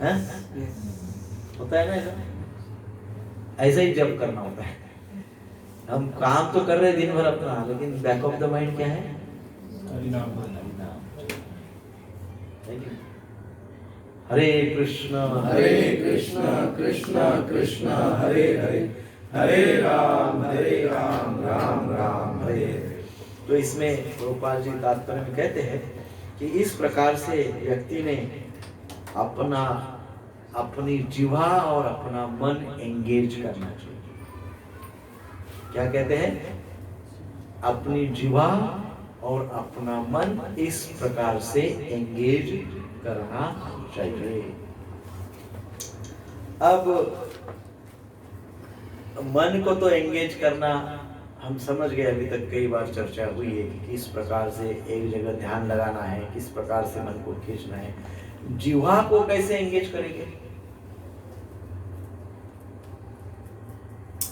हैं? होता है ना ऐसा? ऐसा ही जब करना होता है। हम काम तो कर रहे हैं दिन भर अपना, लेकिन बैक ऑफ द माइंड क्या है? हरिनाम। हरे कृष्ण कृष्ण कृष्ण हरे हरे, हरे राम राम राम हरे हरे। तो इसमें गोपाल जी तात्पर्य में कहते हैं कि इस प्रकार से व्यक्ति ने अपनी जिह्वा और अपना मन एंगेज करना चाहिए। क्या कहते हैं? अपनी जिह्वा और अपना मन इस प्रकार से एंगेज करना चाहिए। अब मन को तो एंगेज करना हम समझ गए, अभी तक कई बार चर्चा हुई है कि किस प्रकार से एक जगह ध्यान लगाना है, किस प्रकार से मन को खींचना है। जिह्वा को कैसे एंगेज करेंगे?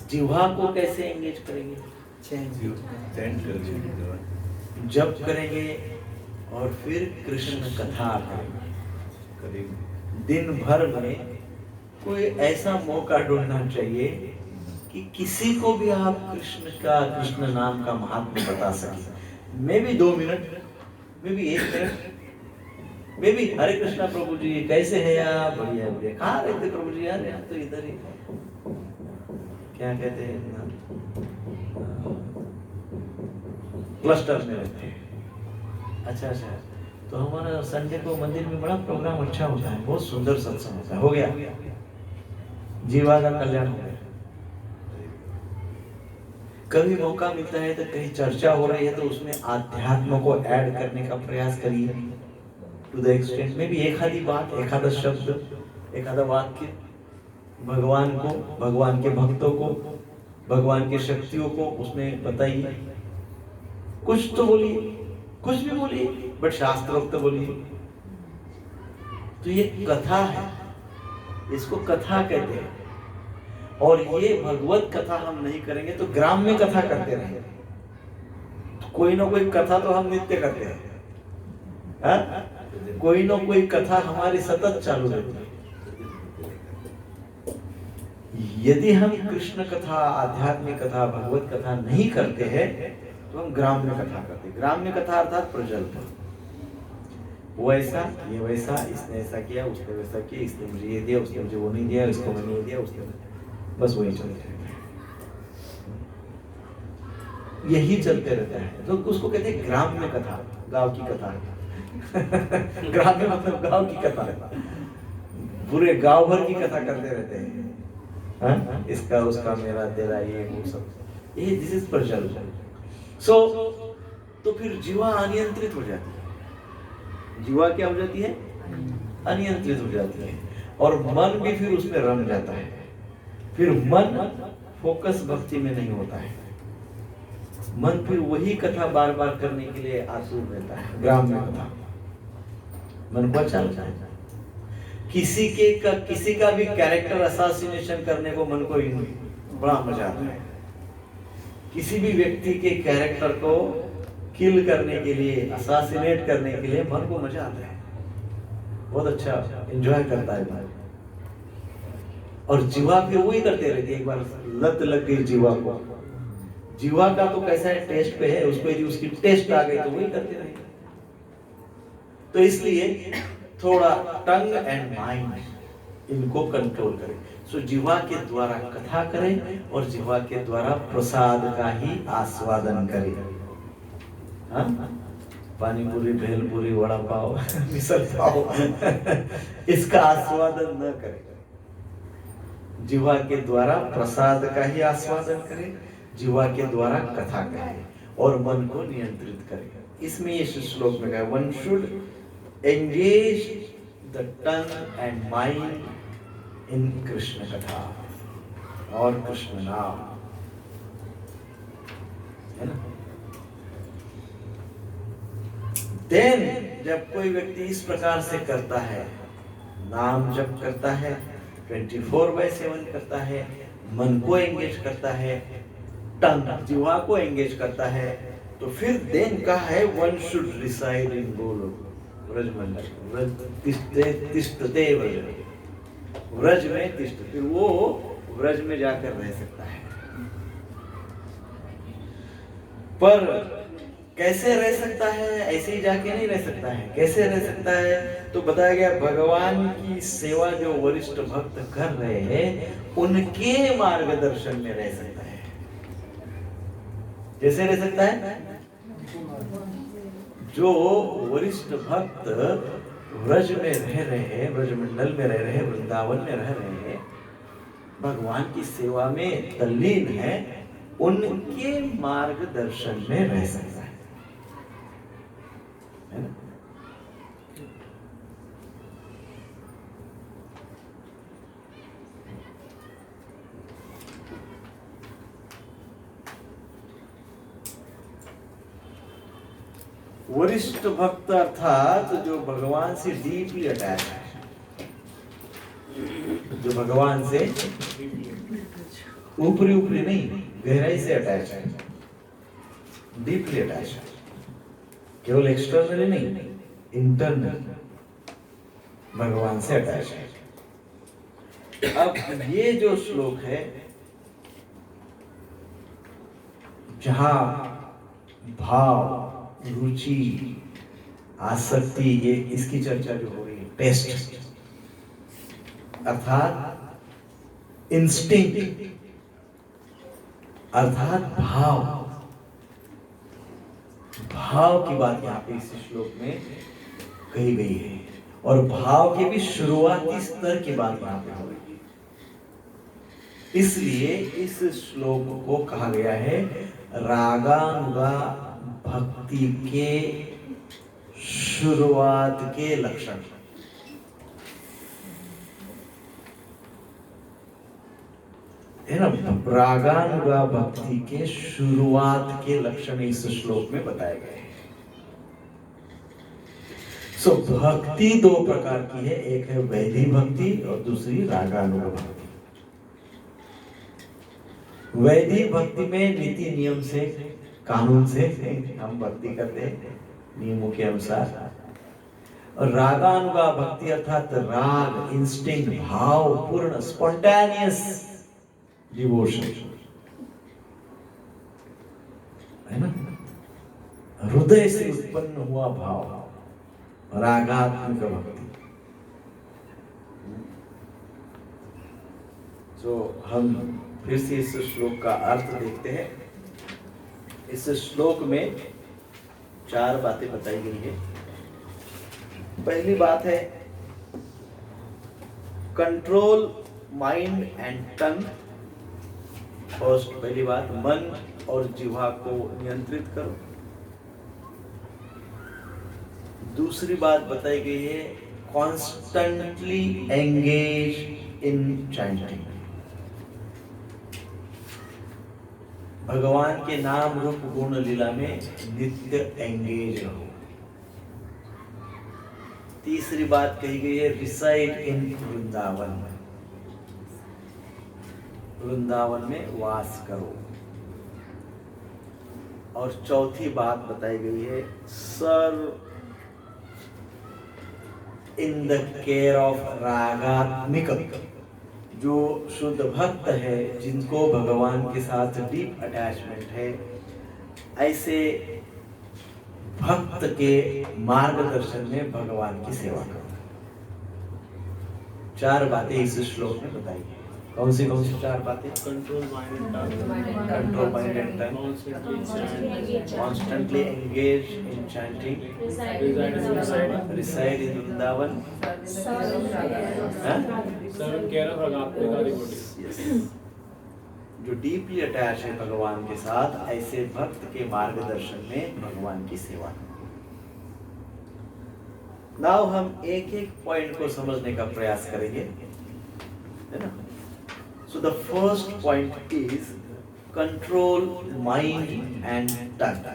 जिह्वा को कैसे एंगेज करेंगे? जप करेंगे और फिर कृष्ण कथा करेंगे। दिन भर में कोई ऐसा मौका ढूंढना चाहिए कि किसी को भी आप कृष्ण नाम का महात्म्य बता सके। मे भी 2 मिनट, मे भी 1 मिनट, मे भी हरे कृष्णा प्रभु जी कैसे है आप? बढ़िया बढ़िया। कहाँ रहते प्रभु जी? यार यहाँ तो इधर ही, क्या कहते हैं, क्लस्टर में रहते हैं। अच्छा, तो हमारा संडे को मंदिर में बड़ा प्रोग्राम अच्छा होता है, बहुत सुंदर सत्संग होता है। हो गया, जीवा का कल्याण हो गया। कभी मौका मिलता है तो कहीं चर्चा हो रही है तो उसमें आध्यात्म को ऐड करने का प्रयास करिए टू द एक्सटेंट में भी। एक आधी बात, एक आधा शब्द, एक आधा वाक्य भगवान को, भगवान के भक्तों को, भगवान की शक्तियों को उसमें बताइए। कुछ तो बोलिए, कुछ भी बोलिए, बट शास्त्रोक्त बोलिए। तो ये कथा है, इसको कथा कहते हैं। और ये भगवत कथा हम नहीं करेंगे तो ग्राम में कथा करते रहेंगे। तो कोई ना कोई कथा तो हम नित्य करते हैं, हा? कोई ना कोई कथा हमारी सतत चालू रहती है। यदि हम कृष्ण कथा, आध्यात्मिक कथा, भगवत कथा नहीं करते हैं तो हम ग्राम में कथा करते हैं। ग्राम में कथा अर्थात प्रज्वल, वो ऐसा, ये वैसा, इसने ऐसा किया, उसने वैसा किया, इसने मुझे ये दिया, उसने मुझे वो नहीं दिया, इसको मैंने ये दिया, उसने, बस वही चलते रहता है, यही चलते रहता है। तो उसको कहते हैं ग्राम में कथा, गांव की कथा। ग्राम में मतलब गांव की कथा, पूरे गांव भर की कथा करते रहते हैं। हाँ? इसका उसका मेरा तेरा ये वो सब, ये दिस इज प्रज्वल। सो तो फिर जीवा अनियंत्रित हो जाती है। जीवा क्या हो जाती है? अनियंत्रित हो जाती है। और मन भी फिर उसमें रम जाता है। फिर मन फोकस भक्ति में नहीं होता है। मन फिर वही कथा बार बार करने के लिए आतुर रहता है। ग्राम में कथा मन को अच्छा लगता है। किसी का भी कैरेक्टर असैसिनेशन करने को मन को बड़ा मजा आता है। किसी भी व्यक्ति के कैरेक्टर को किल करने के लिए, असैसिनेट करने के लिए मन को मजा आता है, बहुत अच्छा एंजॉय करता है मन। और जीवा फिर वही करते रहती है। एक बार लत लग गई जीवा को, जीवा का तो कैसा है, टेस्ट पे है, उसको यदि उसकी टेस्ट आ गई तो वही करते रहेगा। तो इसलिए थोड़ा टंग एंड माइंड इनको कंट्रोल करें। सो जीवा के द्वारा कथा करें और जीवा के द्वारा प्रसाद का ही आस्वादन करें। हाँ? पानी पूरी, भेलपूरी, वड़ा पाव, मिसल पाव, इसका आस्वादन न करें। जीवा के द्वारा प्रसाद का ही आस्वादन करें, जीवा के द्वारा कथा करें और मन को नियंत्रित करें। इसमें ये श्लोक में कहा, one should engage the tongue and mind in Krishna कथा और कृष्ण नाम, है ना। Then जब कोई व्यक्ति इस प्रकार से करता है, नाम जप करता है, 24/7 करता है, मन को एंगेज करता है, टंग जीवा को एंगेज करता है, तो फिर देन कहा है one should reside in Golok Vrajmandal, तिष्ठते व्रज, व्रज में तिष्ठ, फिर वो व्रज में जाकर रह सकता है। पर कैसे रह सकता है? ऐसे ही जाके नहीं रह सकता है। कैसे रह सकता है? तो बताया गया भगवान की सेवा जो वरिष्ठ भक्त कर रहे हैं उनके मार्गदर्शन में रह सकता है। कैसे रह सकता है? जो वरिष्ठ भक्त व्रज में रह रहे हैं, ब्रजमंडल में रह रहे हैं, वृंदावन में रह रहे हैं, भगवान की सेवा में तल्लीन है, उनके मार्गदर्शन में रह सकता है ना? वरिष्ठ भक्त अर्थात जो भगवान से डीपली अटैच है, जो भगवान से ऊपरी ऊपरी नहीं, गहराई से अटैच है, डीपली अटैच है, केवल एक्सटर्नली नहीं, इंटरनल भगवान से अटैच है। अब ये जो श्लोक है जहां भाव, रुचि, आसक्ति, ये इसकी चर्चा जो हो रही है, टेस्ट अर्थात इंस्टिंक्ट अर्थात भाव, भाव की बात यहाँ पे इस श्लोक में कही गई है, और भाव के भी शुरुआती स्तर की बात यहाँ पे हो रही है। इसलिए इस श्लोक को कहा गया है रागानुगा भक्ति के शुरुआत के लक्षण। है ना, रागानुगा भक्ति के शुरुआत के लक्षण इस श्लोक में बताए गए हैं। सो भक्ति दो प्रकार की है, एक है वैधि भक्ति और दूसरी रागानुगा भक्ति। वैधि भक्ति में नीति नियम से, कानून से हम भक्ति करते हैं नियमों के अनुसार, और रागानुगा भक्ति अर्थात राग, इंस्टिंक्ट, भाव पूर्ण, स्पॉन्टेनियस डिवोशन, है ना, हृदय से उत्पन्न हुआ भाव, रागात्मक भक्ति। तो हम फिर से इस श्लोक का अर्थ देखते हैं। इस श्लोक में 4 बातें बताई गई है। पहली बात है control mind and tongue. First, पहली बात, मन और जिह्वा को नियंत्रित करो। दूसरी बात बताई गई है कॉन्स्टेंटली एंगेज इन चैंटिंग। भगवान के नाम रूप गुण लीला में नित्य एंगेज रहो। तीसरी बात कही गई है रिसाइड इन वृंदावन, वृंदावन में वास करो। और चौथी बात बताई गई है सर्व इन द केयर ऑफ रागात्मिक। जो शुद्ध भक्त है, जिनको भगवान के साथ डीप अटैचमेंट है, ऐसे भक्त के मार्गदर्शन में भगवान की सेवा करो। 4 बातें इस श्लोक में बताई है। कौन सी 4 बातें? Control mind and control mind and tongue, constantly engage in chanting, reside in Vrindavan, जो डीपली अटैच है भगवान के साथ, ऐसे भक्त के मार्गदर्शन में भगवान की सेवा। नाउ हम एक एक पॉइंट को समझने का प्रयास करेंगे, है ना। So the first point is control mind and टंग।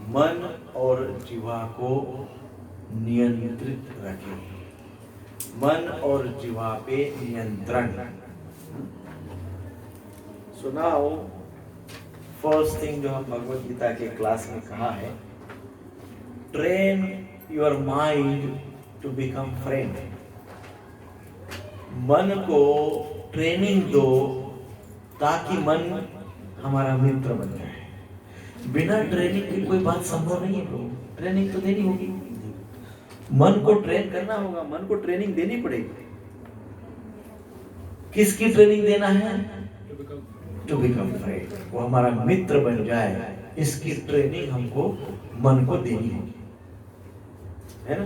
मन और जिह्वा को नियंत्रित रखें। मन और जीवा पे नियंत्रण। सो नाउ फर्स्ट थिंग जो हम भगवत गीता के क्लास में कहा है, train your mind to become friend. मन को ट्रेनिंग दो ताकि मन हमारा मित्र बन जाए। बिना ट्रेनिंग के कोई बात संभव नहीं है प्रभु, ट्रेनिंग तो देनी होगी। मन को ट्रेन करना होगा, मन को ट्रेनिंग देनी पड़ेगी। किसकी ट्रेनिंग देना है? टू बिकम फ्रेंड, वो हमारा मित्र बन जाए, इसकी ट्रेनिंग हमको मन को देनी होगी, है ना?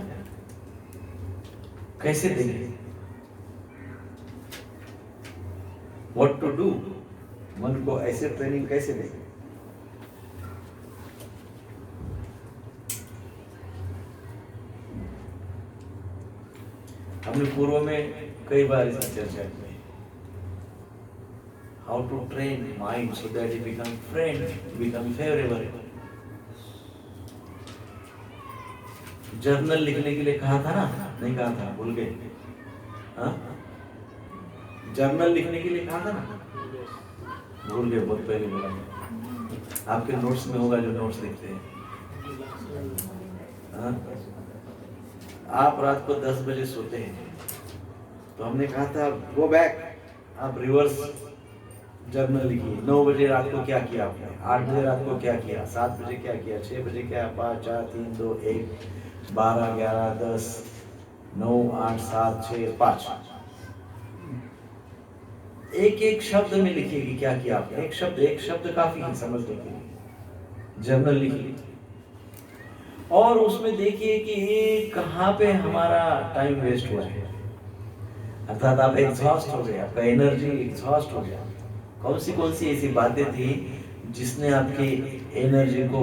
कैसे देंगे? What to do? मन को ऐसे ट्रेनिंग कैसे देंगे? हमने पूर्व में कई बार इसकी चर्चा की। How to train mind so that it become friend, become favourable. Journal लिखने के लिए कहा था ना? नहीं कहा था, भूल गए? हाँ, जर्नल लिखने के लिए कहा था ना? भूल गए, बहुत पहले बोला। आपके नोट्स में होगा जो नोट्स लिखते हैं। हाँ? आप रात को 10 बजे सोते हैं तो हमने कहा था गो बैक, आप रिवर्स जर्नल लिखिए। 9 बजे रात को क्या किया आपने, 8 बजे रात को क्या किया, 7 बजे क्या किया, 6 बजे क्या, 5 4 3 2 1, 12 11 10 9 8 7 6 5। एक एक शब्द में लिखिए कि क्या किया आपने। एक शब्द काफी है समझने के लिए। जर्नल लिखिए और उसमें देखिए कि कहाँ पे हमारा टाइम वेस्ट हुआ है, अर्थात आप एग्जॉस्ट हो गए, आपका एनर्जी एग्जॉस्ट हो गया। कौन सी ऐसी बातें थी जिसने आपकी एनर्जी को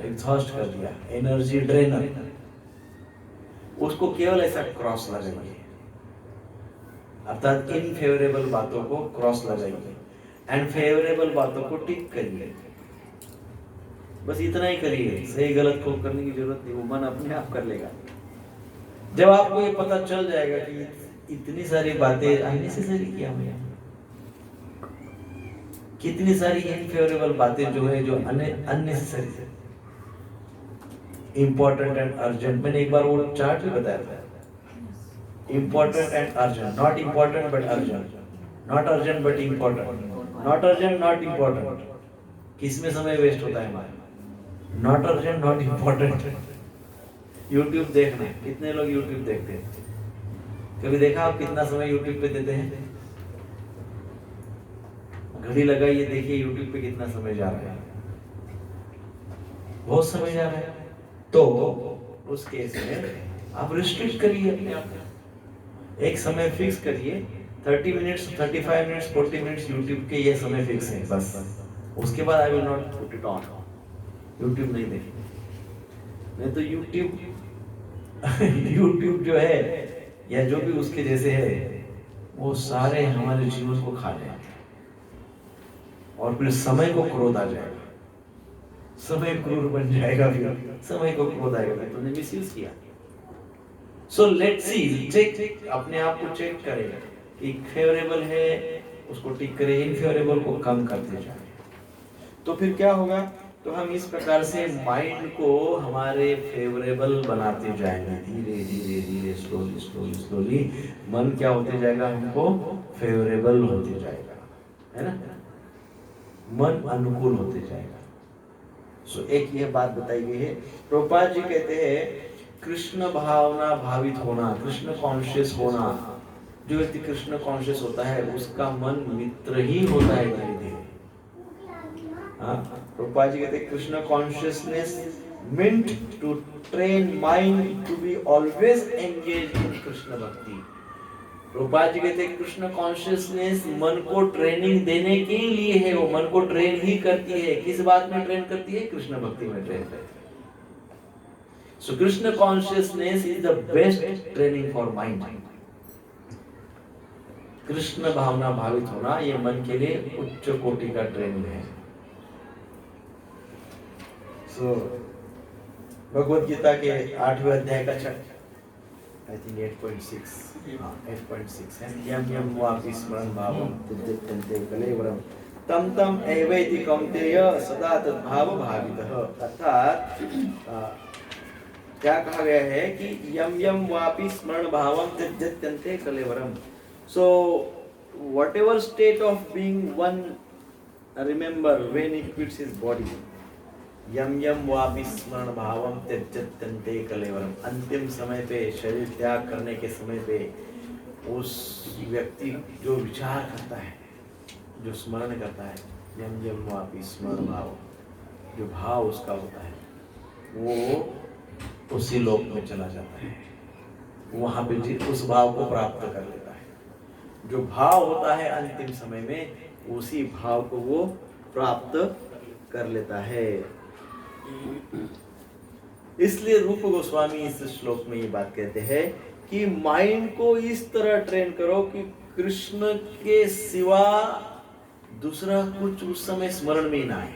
एग्जॉस्ट कर दिया, एनर्जी ड्रेनर। उसको केवल ऐसा क्रॉस लगाइए, अर्थात इनफेवरेबल बातों को क्रॉस लगाइए एंड फेवरेबल बातों को टिक करिए। बस इतना ही करिए, सही गलत को करने की जरूरत नहीं, वो मन अपने आप कर लेगा। जब आपको ये पता चल जाएगा कि इतनी सारी बातें अननेसेसरी किया हमने, कितनी सारी इनफेवरेबल बातें जो है जो अननेसेसरी है, इंपॉर्टेंट एंड अर्जेंट। मैंने एक बार वो चार्ट भी बताया था, important and urgent, not important but urgent, not urgent but important, not urgent not important. किसमें समय वेस्ट होता है हमारा? Not urgent not important. YouTube देखना, कितने लोग यूट्यूब देखते हैं? कभी देखा आप कितना समय यूट्यूब पे देते हैं? घड़ी लगाइए, देखिए यूट्यूब पे कितना समय जा रहा है। बहुत समय जा रहा है। तो उस केस में आप रिस्ट्रिक्ट करिए अपने आप को। एक समय फिक्स करिए, 30 मिनट्स 35 मिनट्स 40 मिनट्स यूट्यूब के ये समय फिक्स है बस। उसके बाद I will not put it on, YouTube नहीं देखेंगे। नहीं तो यूट्यूब जो है या जो भी उसके जैसे है वो सारे हमारे जीवन को खा जाएंगे और फिर समय को क्रोध आ जाएगा, समय क्रूर बन जाएगा, फिर समय को क्रोध आएगा, तुमने मिसयूज किया। सो लेट्स सी, चेक अपने आप को चेक करें कि फेवरेबल है उसको टिक करें, इनफेवरेबल को कम करते जाए। तो फिर क्या होगा? तो हम इस प्रकार से माइंड को हमारे फेवरेबल बनाते जाएंगे, धीरे धीरे धीरे स्लोली स्लोली स्लोली मन क्या होते जाएगा? हमको फेवरेबल होते जाएगा, है ना? मन अनुकूल होते जाएगा। सो एक यह बात बताई गई है। प्रभुपाद जी कहते हैं कृष्ण भावना भावित होना, कृष्ण कॉन्शियस होना। जो व्यक्ति कृष्ण कॉन्शियस होता है उसका मन मित्र ही होता है धीरे धीरे। प्रभुपाद जी कहते हैं Krishna consciousness meant to train mind to be always engaged in Krishna भक्ति। प्रभुपाद जी कहते हैं कृष्ण कॉन्शियसनेस मन को ट्रेनिंग देने के लिए है, वो मन को ट्रेन ही करती है। किस बात में ट्रेन करती है? कृष्ण भक्ति में ट्रेन करती है। So Krishna consciousness is the best training for mind. Krishna भावना भावित होना ये मन के लिए उच्च कोटि का ट्रेनिंग है। सो भगवत गीता के 8वें अध्याय का आई थिंक 8.6, हाँ 8.6 है। यम यम वापि स्मरण भावम तद्यत्यन्ते कलेवरम तम तम एवैति कौन्तेय सदा तद्भाव भावितः। अर्थात क्या कहा गया है कि यम यम वापि स्मरण भावम तद्यत्यन्ते कलेवरम। सो whatever state of being one remember when he quits his body, यम यम वापि स्मरण भावम त्यज्यत्यन्ते कलेवरम। अंतिम समय पे, शरीर त्याग करने के समय पे, उस व्यक्ति जो विचार करता है, जो स्मरण करता है, यम यम वापि स्मरण भाव, जो भाव उसका होता है, वो उसी लोक में चला जाता है, वहां पे उस भाव को प्राप्त कर लेता है। जो भाव होता है अंतिम समय में, उसी भाव को वो प्राप्त कर लेता है। इसलिए रूप गोस्वामी इस श्लोक में ये बात कहते हैं कि माइंड को इस तरह ट्रेन करो कि कृष्ण के सिवा दूसरा कुछ उस समय स्मरण में ही ना आए।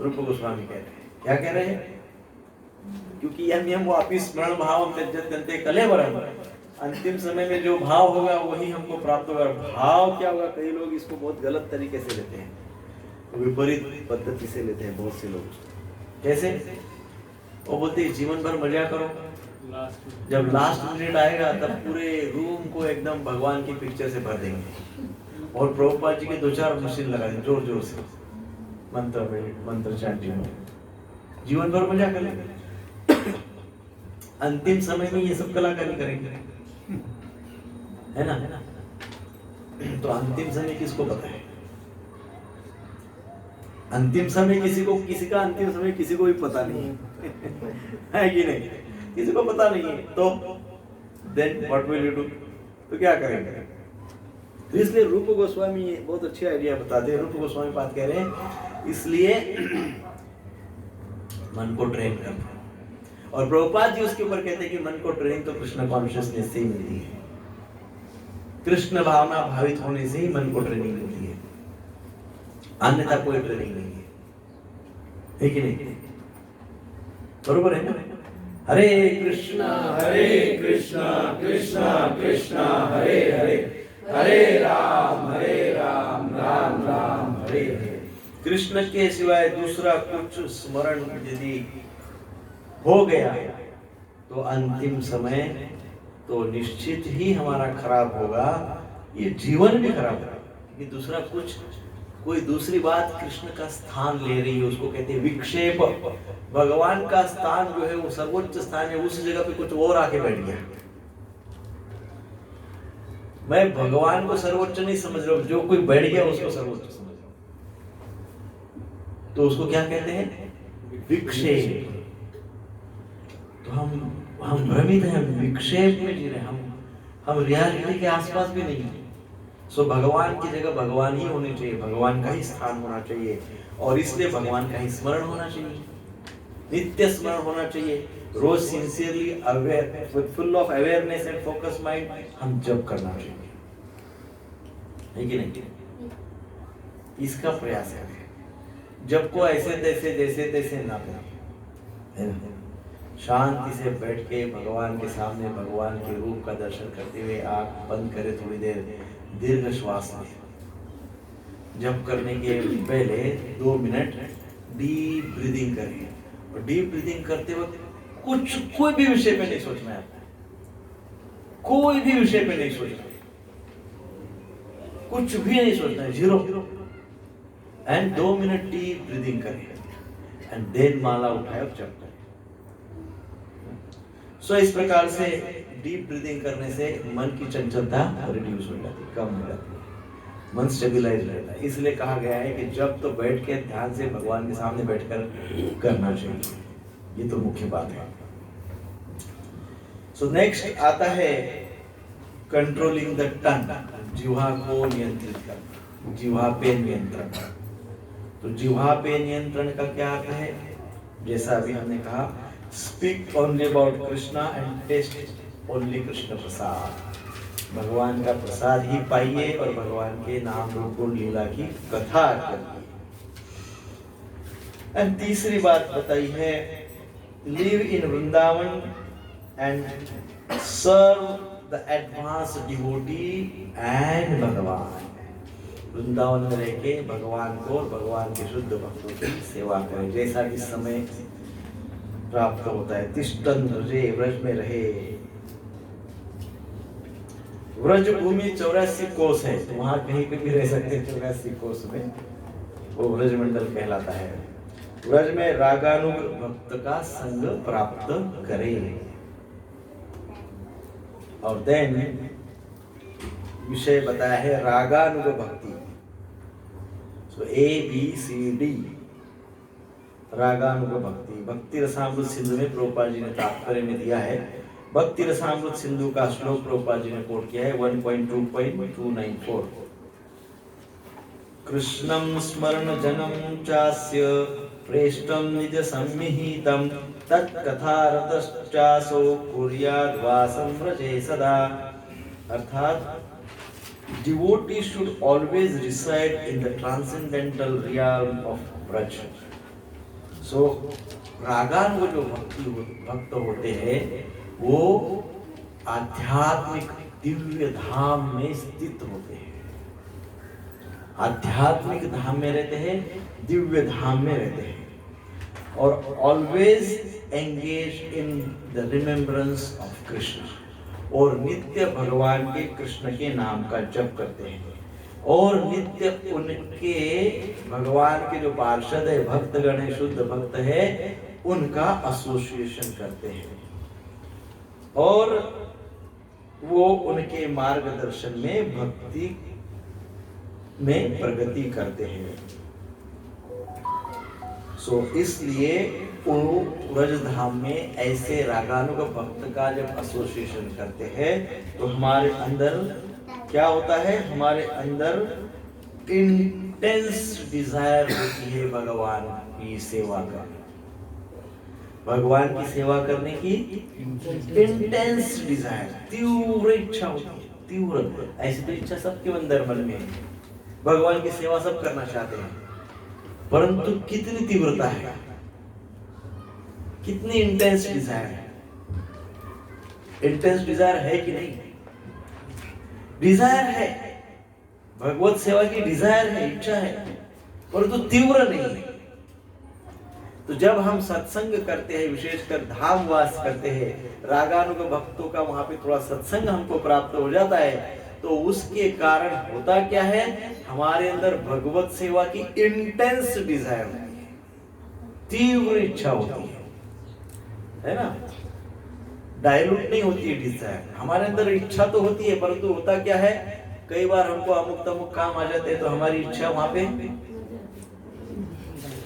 रूप गोस्वामी कह रहे हैं, क्या कह रहे हैं? क्योंकि यम यम वापि स्मरण भावम त्यज्यत्यन्ते कलेवरम, अंतिम समय में जो भाव होगा वही हमको प्राप्त होगा। भाव क्या होगा? कई लोग इसको बहुत गलत तरीके से लेते हैं, विपरीत पद्धति से लेते हैं बहुत से लोग। कैसे? वो बोलते हैं जीवन भर मजा करो, जब लास्ट मिनट आएगा तब पूरे रूम को एकदम भगवान की पिक्चर से भर देंगे और प्रभुपाद जी के 2-4 मशीन लगा देंगे जोर जोर से मंत्र चैंटिंग में, जीवन भर मजा कर लेंगे। अंतिम समय में ये सब कलाकारी करेंगे, है ना? तो अंतिम समय किसको पता है? अंतिम समय किसी का अंतिम समय किसी को भी पता नहीं है कि नहीं? किसी को पता नहीं है। तो then what will you do? तो क्या करेंगे? तो इसलिए रूप गोस्वामी बहुत अच्छी आइडिया बताते हैं। रूप गोस्वामी बात कह रहे हैं, इसलिए मन को ट्रेन करना। और प्रभुपाद जी उसके ऊपर कहते हैं कि मन को ट्रेन तो कृष्ण कॉन्शियसनेस से ही मिलती है, कृष्ण भावना भावित होने से ही मन को ट्रेनिंग मिलती है, अन्यथा कोई ट्रेनिंग नहीं है कि नहीं? बरोबर है ना? हरे कृष्णा कृष्णा कृष्णा हरे हरे, हरे राम राम राम हरे हरे। कृष्ण के सिवाय दूसरा कुछ स्मरण यदि हो गया तो अंतिम समय तो निश्चित ही हमारा खराब होगा, ये जीवन भी खराब होगा। कि दूसरा कुछ, कोई दूसरी बात कृष्ण का स्थान ले रही है, उसको कहते हैं विक्षेप। भगवान का स्थान जो है वो सर्वोच्च स्थान है, उस जगह पे कुछ और आके बैठ गया। मैं भगवान को सर्वोच्च नहीं समझ रहा हूं, जो कोई बैठ गया उसको सर्वोच्च समझ रहा हूं। तो उसको क्या कहते हैं? विक्षेप। तो हम भ्रमित हैं, विक्षेप में जी रहे हैं, हम रियलिटी के आसपास भी नहीं है। सो भगवान की जगह भगवान ही होने चाहिए, भगवान का ही स्थान होना चाहिए, और इसलिए भगवान का ही स्मरण होना चाहिए, नित्य स्मरण होना चाहिए। रोज sincerely aware, with full of awareness and focus mind हम जप करना चाहिए, है कि नहीं? इसका प्रयास करें। जब को ऐसे तैसे जैसे तैसे ना करें, शांति से बैठ के भगवान के सामने भगवान के रूप का दर्शन करते हुए आंख बंद करें, थोड़ी देर दीर्घ श्वास लें। जब करने के पहले 2 मिनट डीप ब्रीदिंग करें, और डीप ब्रीदिंग करते वक्त कोई भी विषय पे नहीं सोचना है, कोई भी विषय पे नहीं सोचना, कुछ भी नहीं सोचना है, 0। एंड 2 मिनट डीप ब्रीदिंग करें एंड देन माला उठाए और जप करें। सो इस प्रकार से डीप ब्रीदिंग करने से मन की चंचलता रिड्यूस हो जाती है, कम हो जाती है, मन स्टेबलाइज रहता है। इसलिए कहा गया है कि जब तो बैठ के ध्यान से भगवान के सामने बैठकर करना चाहिए। ये तो मुख्य बात है। सो नेक्स्ट आता है कंट्रोलिंग द टंग, जिह्वा को नियंत्रित करना, जिह्वा पे नियंत्रण। तो जिह्वा पे नियंत्रण का क्या अर्थ है? जैसा अभी हमने कहा, speak only about Krishna and taste only Krishna prasad. भगवान का प्रसाद ही पाइए और भगवान के नाम रूप गुण लीला की कथा करिए। एंड तीसरी बात बताई है, live in Vrindavan and serve the advanced devotee and भगवान। वृंदावन में रह के भगवान को और भगवान के शुद्ध भक्तों की सेवा करें, जैसा कि समय प्राप्त होता है। तिष्ठन् व्रजे, व्रज में रहे। व्रज भूमि 84 कोस है, तो वहां कहीं पे भी रह सकते हैं। 84 कोस में वो व्रज मंडल कहलाता है। व्रज में रागानुग भक्त का संग प्राप्त करें। और देन विषय बताया है रागानुग भक्ति। सो ABCD रागानुग भक्ति। भक्ति रसामृत सिंधु में प्रभुपाद जी ने तात्पर्य में दिया है। भक्ति रसामृत सिंधु का श्लोक प्रभुपाद जी ने कोट किया है 1.2.294। कृष्णं स्मरण जनम चास्य प्रेष्टं निज सम्मिहितं तत्कथारतश्चासो कुर्याद् वासं व्रजे सदा। अर्थात devotee should always reside in the transcendental realm of Braj. So रागान वो जो भक्त होते हैं वो आध्यात्मिक दिव्य धाम में स्थित होते हैं। आध्यात्मिक धाम में रहते हैं, दिव्य धाम में रहते हैं, और always engage in the remembrance of Krishna, और नित्य भगवान के कृष्ण के नाम का जप करते हैं, और नित्य उनके भगवान के जो पार्षद है, भक्तगण है, शुद्ध भक्त है, उनका एसोसिएशन करते हैं, और वो उनके मार्गदर्शन में भक्ति में प्रगति करते हैं। सो इसलिए व्रज धाम में ऐसे रागानुग भक्त का जब एसोसिएशन करते हैं तो हमारे अंदर क्या होता है? हमारे अंदर इंटेंस डिजायर होती है भगवान की सेवा का, भगवान की सेवा करने की इंटेंस डिजायर, तीव्र इच्छा होती है, तीव्र। ऐसी तो इच्छा सबके अंदर मन में है, भगवान की सेवा सब करना चाहते हैं, परंतु कितनी तीव्रता है, कितनी इंटेंस डिजायर है? इंटेंस डिजायर है कि नहीं? डिजायर है, भगवत सेवा की डिजायर है, इच्छा है, परंतु तीव्र नहीं है। तो जब हम सत्संग करते हैं, विशेषकर धाम वास करते हैं, रागानुग भक्तों का वहां पे थोड़ा सत्संग हमको प्राप्त हो जाता है, तो उसके कारण होता क्या है? हमारे अंदर भगवत सेवा की इंटेंस डिजायर होती है, तीव्र इच्छा होती है ना? डायलूट नहीं होती है डिजायर, हमारे अंदर इच्छा तो होती है, परंतु होता क्या है? कई बार हमको अमुक तमुक काम आ जाते हैं तो हमारी इच्छा वहां पे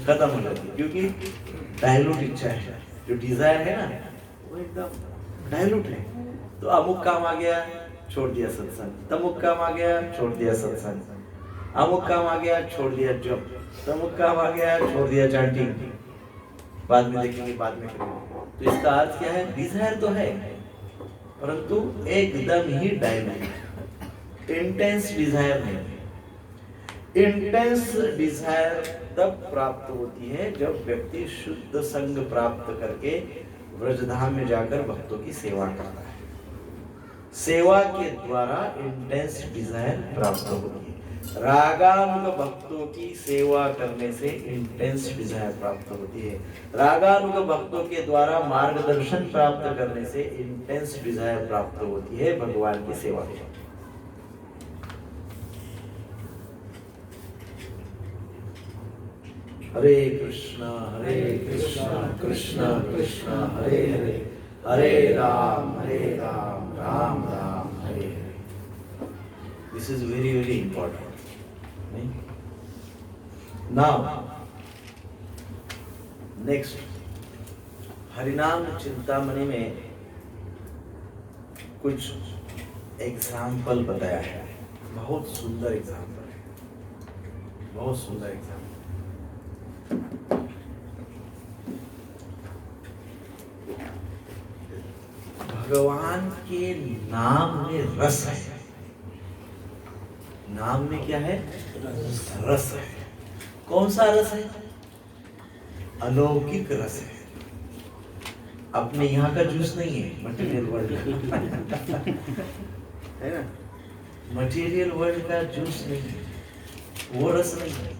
खत्म हो जाती है, क्योंकि डायलूट इच्छा है। जो डिजायर है ना वो एकदम डायलूट है। तो अमुक काम आ गया, छोड़ दिया सत्संग, तमुक काम आ गया, छोड़ दिया सत्संग, अमुक काम आ गया, छोड़ दिया जप, तमुक काम आ गया, छोड़ दिया चैंटिंग, बाद में देखेंगे, बाद में करेंगे। तो इसका अर्थ क्या है? डिजायर तो है, परंतु एकदम ही डायलूट, इंटेंस डिजायर नहीं। इंटेंस डिजायर तब प्राप्त होती है जब व्यक्ति शुद्ध संग प्राप्त करके व्रजधाम में जाकर भक्तों की सेवा करता है। सेवा के द्वारा इंटेंस डिजायर प्राप्त होती है। रागानुग भक्तों की सेवा करने से इंटेंस डिजायर प्राप्त होती है। रागानुग भक्तों के द्वारा मार्गदर्शन प्राप्त करने से इंटेंस डिजायर प्राप्त होती है भगवान की सेवा के। Hare Krishna Krishna Krishna Hare Hare, Hare Ram Ram Ram Hare Hare. This is very very important. Now next, Harinam Chintamani में कुछ एग्जाम्पल बताया है, बहुत सुंदर एग्जाम्पल है, बहुत सुंदर एग्जाम्पल। भगवान के नाम में रस है। नाम में क्या है? रस है। कौन सा रस है? अलौकिक रस है। अपने यहाँ का जूस नहीं है, मटेरियल वर्ल्ड है ना, मटेरियल वर्ल्ड का जूस नहीं है, वो रस नहीं है।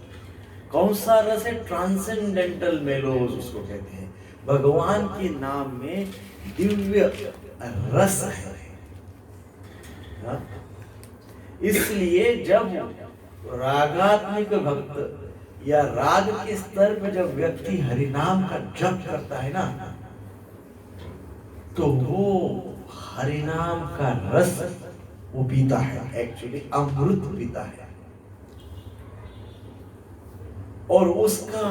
कौन सा रस है? ट्रांसेंडेंटल मेलोस उसको कहते हैं। भगवान के नाम में दिव्य रस है। हाँ? इसलिए जब रागात्मिक भक्त या राग के स्तर पर जब व्यक्ति हरिनाम का जप करता है ना, तो वो हरिनाम का रस वो पीता है, एक्चुअली अमृत पीता है, और उसका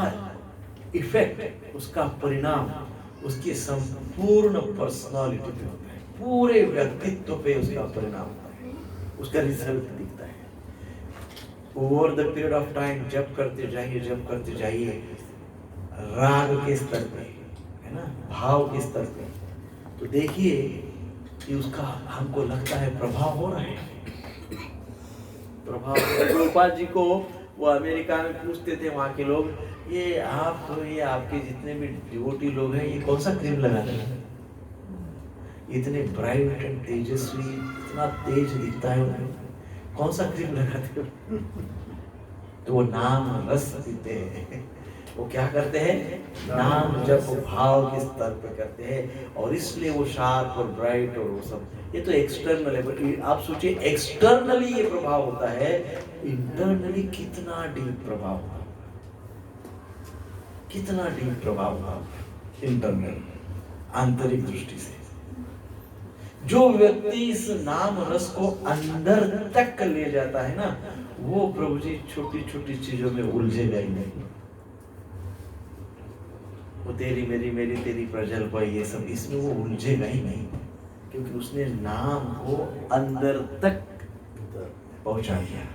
इफेक्ट, उसका परिणाम उसकी संपूर्ण पर्सनालिटी पे होता है, पूरे व्यक्तित्व पे उसका परिणाम होता है, उसका रिजल्ट दिखता है। Over the period of time जप करते जाइए राग के स्तर पे, है ना, भाव के स्तर पे, तो देखिए कि उसका हमको लगता है प्रभाव हो रहा है। प्रभाव प्रभुपाद जी को वो अमेरिका में पूछते थे वहाँ के लोग, ये आप तो ये आपके जितने भी डिवोटी लोग हैं, ये कौन सा क्रीम लगाते हैं? इतने ब्राइट एंड तेजस्वी, इतना तेज दिखता है उन्हें, कौन सा क्रीम लगाते हो? तो वो नाम रस पीते हैं। वो क्या करते हैं? नाम जप भाव के स्तर पे करते हैं, और इसलिए वो शार्प और ब्राइट और वो सब। ये तो एक्सटर्नल है, आप सोचिए एक्सटर्नली ये प्रभाव होता है, इंटरनली कितना डीप प्रभाव होगा, कितना डीप प्रभाव होगा इंटरनल, आंतरिक दृष्टि से। जो व्यक्ति इस नाम रस को अंदर तक ले जाता है ना, वो प्रभु जी छोटी छोटी चीजों में उलझेगा ही नहीं। वो तेरी मेरी तेरी प्रजल पर, ये सब इसमें वो उलझेगा ही नहीं, क्योंकि उसने नाम को अंदर तक पहुंचा दिया।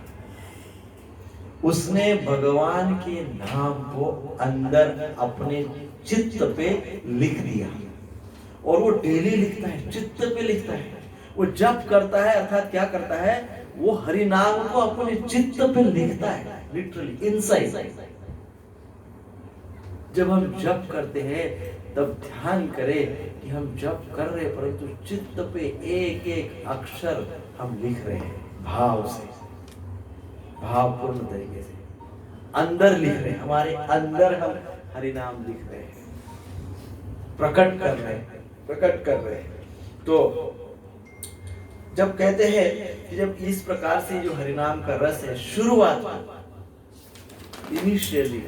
उसने भगवान के नाम को अंदर अपने चित्त पे लिख दिया, और वो डेली लिखता है, चित्त पे लिखता है। वो जप करता है, अर्थात क्या करता है, वो हरि नाम को अपने चित्त पे लिखता है, लिटरली इनसाइड। जब हम जप करते हैं तब ध्यान करें कि हम जप कर रहे हैं, परंतु चित्त पे एक एक अक्षर हम लिख रहे हैं, भाव से, भावपूर्ण तरीके से अंदर लिख रहे हैं, हमारे अंदर हम हरि नाम लिख रहे हैं, प्रकट कर रहे हैं। तो जब कहते हैं कि जब इस प्रकार से जो हरिनाम का रस है, शुरुआत इनिशियली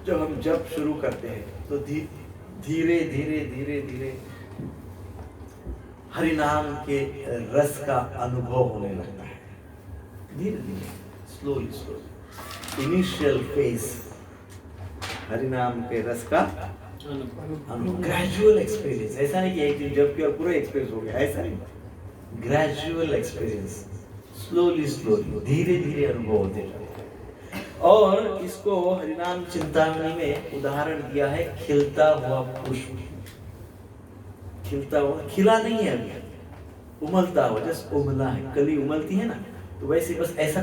जब हम जप शुरू करते हैं तो धीरे धीरे हरिनाम के रस का अनुभव होने लगता है, धीरे धीरे, स्लोली। इनिशियल फेज हरिनाम के रस का ग्रेजुअल एक्सपीरियंस। ऐसा नहीं कि एक दिन जब किया और पूरा एक्सपीरियंस हो गया, ऐसा नहीं, ग्रेजुअल एक्सपीरियंस, स्लोली धीरे धीरे अनुभव होते जाते हैं। और इसको हरिनाम चिंतामणि में उदाहरण दिया है खिलता हुआ पुष्प। खिलता हुआ, खिला नहीं है अभी, उमलता हुआ, जस्ट उमला है, कली उमलती है ना, तो वैसे बस ऐसा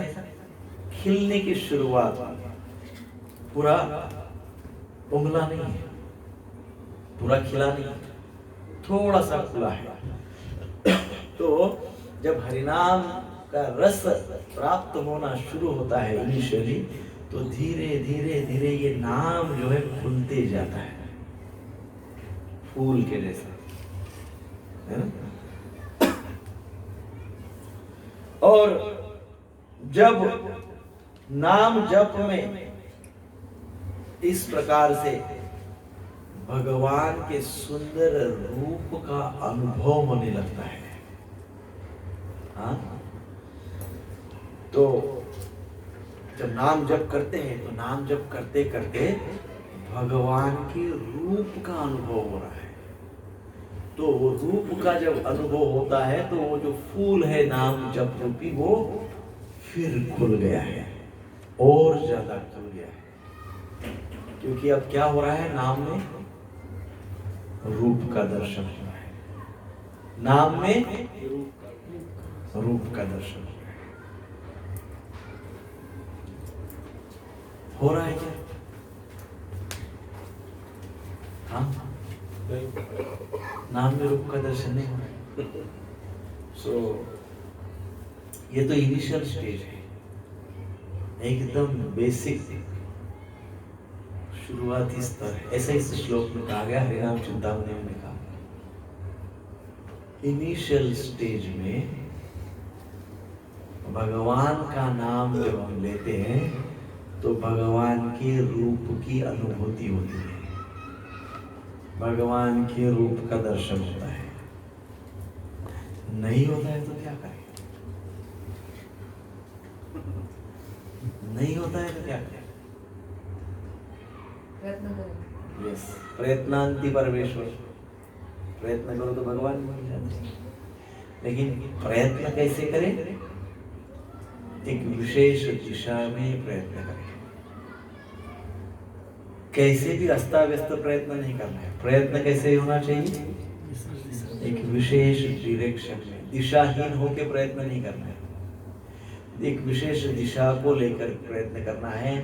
खिलने की शुरुआत, पूरा उमला नहीं है, पूरा खिला नहीं, थोड़ा सा खुला है। तो जब हरिनाम का रस प्राप्त होना शुरू होता है इनिशियली, तो धीरे धीरे ये नाम जो है फूलते जाता है, फूल के जैसा, है ना। और जब नाम जप में इस प्रकार से भगवान के सुंदर रूप का अनुभव होने लगता है, हाँ, तो जब नाम जप करते हैं तो नाम जप करते करते भगवान के रूप का अनुभव हो रहा है। तो वो रूप का जब अनुभव होता है तो वो जो फूल है नाम जप रूपी, वो फिर खुल गया है, और ज्यादा खुल गया है, क्योंकि अब क्या हो रहा है, नाम में रूप का दर्शन हो रहा है, नाम में रूप का दर्शन हो रहा है क्या? हाँ, नहीं नाम में रूप का दर्शन नहीं हो रहा है। सो ये तो इनिशियल स्टेज है, एकदम बेसिक शुरुआती स्तर है। ऐसा इस श्लोक में कहा गया, हरिनाम चिंतामणि में कहा, इनिशियल स्टेज में भगवान का नाम जब हम लेते हैं तो भगवान के रूप की अनुभूति होती है, भगवान के रूप का दर्शन होता है। नहीं होता है तो क्या करें, नहीं होता है तो क्या करें? प्रयत्न करें। यस, प्रयत्नांति परमेश्वर, प्रयत्न करो तो भगवान मिल जाते हैं। लेकिन प्रयत्न कैसे करें? एक विशेष दिशा में प्रयत्न करें। कैसे भी अस्ता व्यस्त प्रयत्न नहीं करना है। प्रयत्न कैसे होना चाहिए? एक विशेष डायरेक्शन में, दिशाहीन होकर प्रयत्न नहीं करना है। एक विशेष दिशा को लेकर प्रयत्न करना है।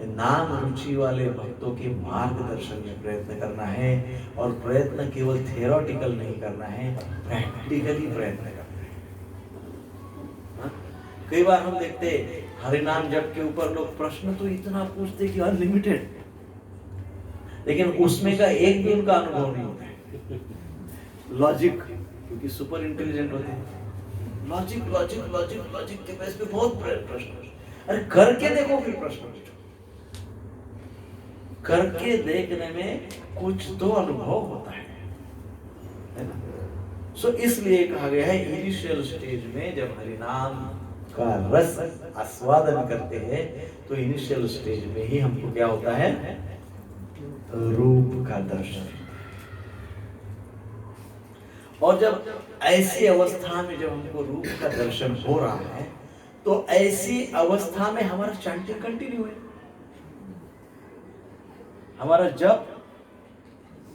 नाम रुचि वाले भक्तों के मार्गदर्शन में प्रयत्न करना है। और प्रयत्न केवल थियोरेटिकल नहीं करना है, प्रैक्टिकली प्रयत्न करना है। हाँ? कई बार हम देखते हरिनाम जप के ऊपर लोग प्रश्न तो इतना पूछते कि अनलिमिटेड, लेकिन उसमें का एक भी उनका अनुभव नहीं होता है। लॉजिक, क्योंकि सुपर इंटेलिजेंट होते हैं, लॉजिक लॉजिक लॉजिक लॉजिक के बेस पे बहुत प्रश्न। अरे करके देखो फिर प्रश्न पूछो, करके देखने में कुछ तो अनुभव होता है ना। सो इसलिए कहा गया है इनिशियल स्टेज में जब हरिनाम का रस आस्वादन करते हैं तो इनिशियल स्टेज में ही हमको क्या होता है? रूप का दर्शन। और जब ऐसी अवस्था में जब हमको रूप का दर्शन हो रहा है तो ऐसी अवस्था में हमारा चैंटिंग कंटिन्यू है, हमारा जप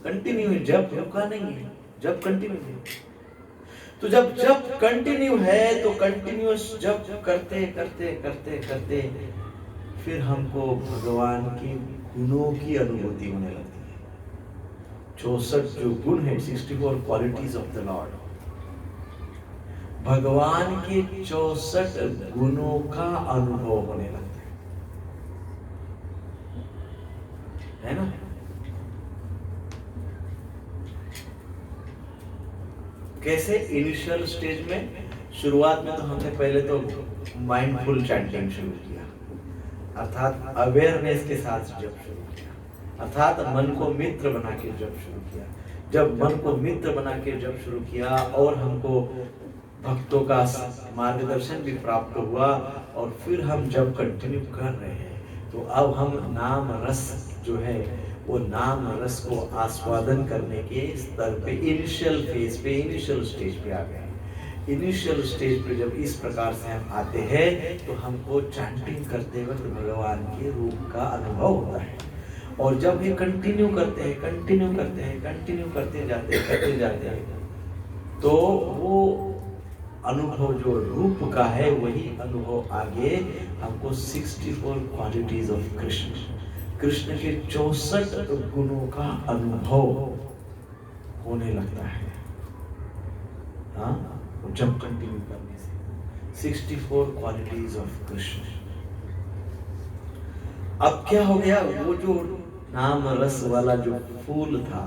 कंटिन्यू है, जप रुका नहीं है, जप कंटिन्यू है। तो जब जप कंटिन्यू है तो कंटिन्यूअस जप करते करते करते करते फिर हमको भगवान के गुणों की अनुभूति होने लगती है। 64 जो गुण है, 64 क्वालिटीज ऑफ द लॉर्ड, भगवान के 64 गुणों का अनुभव होने लगता है ना। कैसे? इनिशियल स्टेज में, शुरुआत में तो हमने पहले तो माइंडफुल चैंटिंग शुरू किया, अर्थात अवेयरनेस के साथ जप शुरू किया, अर्थात मन को मित्र बना के जप शुरू किया। जब मन को मित्र बना के जप शुरू किया और हमको भक्तों का मार्गदर्शन भी प्राप्त हुआ और फिर हम जब कंटिन्यू कर रहे हैं तो अब हम नाम रस जो है वो नाम रस को आस्वादन करने के स्तर पे, इनिशियल फेज पे, इनिशियल स्टेज पे आ गए। इनिशियल स्टेज पे जब इस प्रकार से हम आते हैं तो हमको चैंटिंग करते वक्त भगवान के रूप का अनुभव होता है। और जब ये कंटिन्यू करते हैं, कंटिन्यू करते हैं, कंटिन्यू करते जाते हैं तो वो अनुभव जो रूप का है वही अनुभव आगे हमको 64 क्वालिटीज ऑफ कृष्ण, कृष्ण के 64 गुणों का अनुभव होने लगता है। हाँ, जब कंटिन्यू करने से 64 क्वालिटीज ऑफ कृष्ण। अब क्या हो गया? वो जो नाम रस वाला जो फूल था,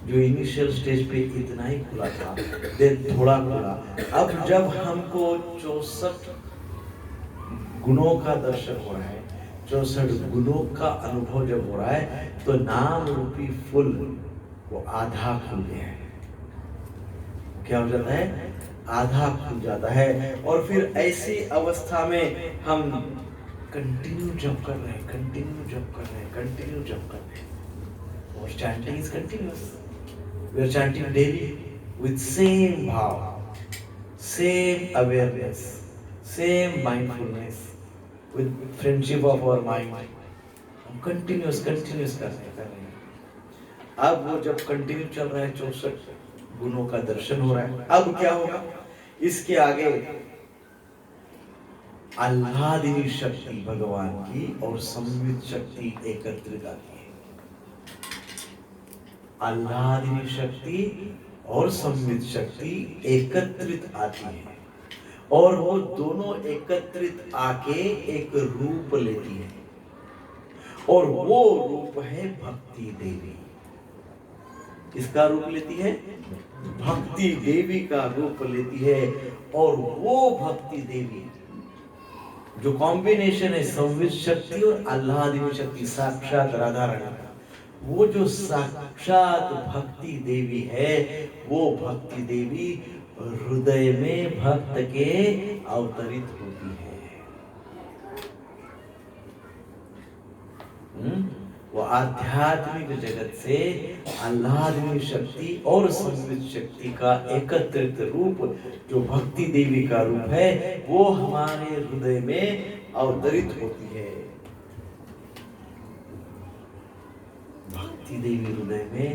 जो इनिशियल स्टेज पे इतना ही खुला था, देन थोड़ा खुला, अब जब हमको 64 गुणों का दर्शन हो रहा है, 64 गुणों का अनुभव जब हो रहा है तो नाम रूपी फूल वो आधा खुल गया है। क्या हो जाता है? आधा खुल जाता है। और फिर ऐसी अवस्था में हम कंटिन्यू जप कर रहे हैं, कंटिन्यू जप कर रहे हैं, कंटिन्यू जप कर रहे हैं। और chanting is continuous. We are chanting daily with same bhav, same awareness, same mindfulness, with friendship of our mind, हम कंटिन्यूस कर रहे हैं। अब वो जब कंटिन्यू चल रहा है 64 गुणों का दर्शन हो रहा है, अब क्या होगा? इसके आगे आह्लादिनी शक्ति भगवान की और संवित शक्ति एकत्रित आती है। आह्लादनी शक्ति और संवित शक्ति एकत्रित आती है और वो दोनों एकत्रित आके एक रूप लेती है और वो रूप है भक्ति देवी। किसका रूप लेती है? भक्ति देवी का रूप लेती है। और वो भक्ति देवी जो कॉम्बिनेशन है संवित शक्ति और आह्लादनी शक्ति, साक्षात राधा रानी का, वो जो साक्षात भक्ति देवी है, वो भक्ति देवी हृदय में भक्त के अवतरित होती है। वो आध्यात्मिक जगत से आह्लादनी शक्ति और संवित शक्ति का एकत्रित रूप जो भक्ति देवी का रूप है, वो हमारे हृदय में अवतरित होती है। भक्ति देवी हृदय में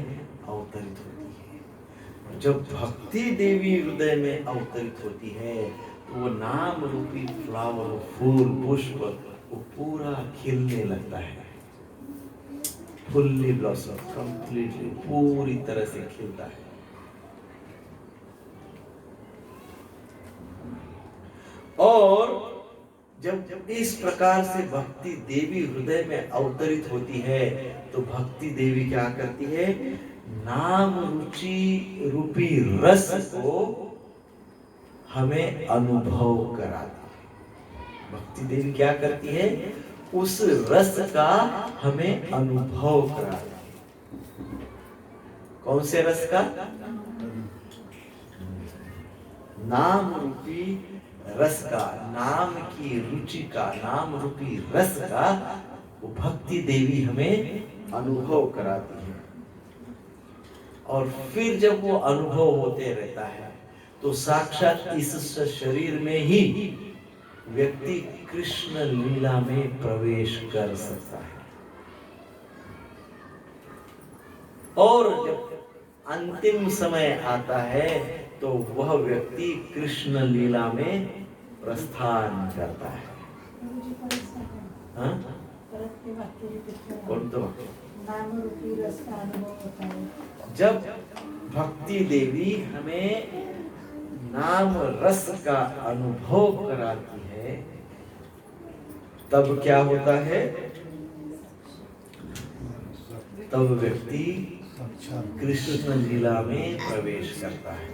अवतरित होती है। जब भक्ति देवी हृदय में अवतरित होती है तो वो नाम रूपी फ्लावर, फूल, पुष्प वो पूरा खिलने लगता है। फुल्ली ब्लॉसम, कंप्लीटली, पूरी तरह से खिलता है। और जब इस प्रकार से भक्ति देवी हृदय में अवतरित होती है तो भक्ति देवी क्या करती है? नाम रुचि रूपी रस को हमें अनुभव कराती है। भक्ति देवी क्या करती है? उस रस का हमें अनुभव कराती है। कौन से रस का? नाम रूपी रस का, नाम की रुचि का, नाम रूपी रस का वो भक्ति देवी हमें अनुभव कराती है। और फिर जब वो अनुभव होते रहता है तो साक्षात इस शरीर में ही व्यक्ति कृष्ण लीला में प्रवेश कर सकता है। और जब अंतिम समय आता है तो वह व्यक्ति कृष्ण लीला में प्रस्थान करता है। हाँ? कौन तो नाम रूपी रस का अनुभव होता है। जब भक्ति देवी हमें नाम रस का अनुभव कराती है तब क्या होता है? तब व्यक्ति कृष्ण लीला में प्रवेश करता है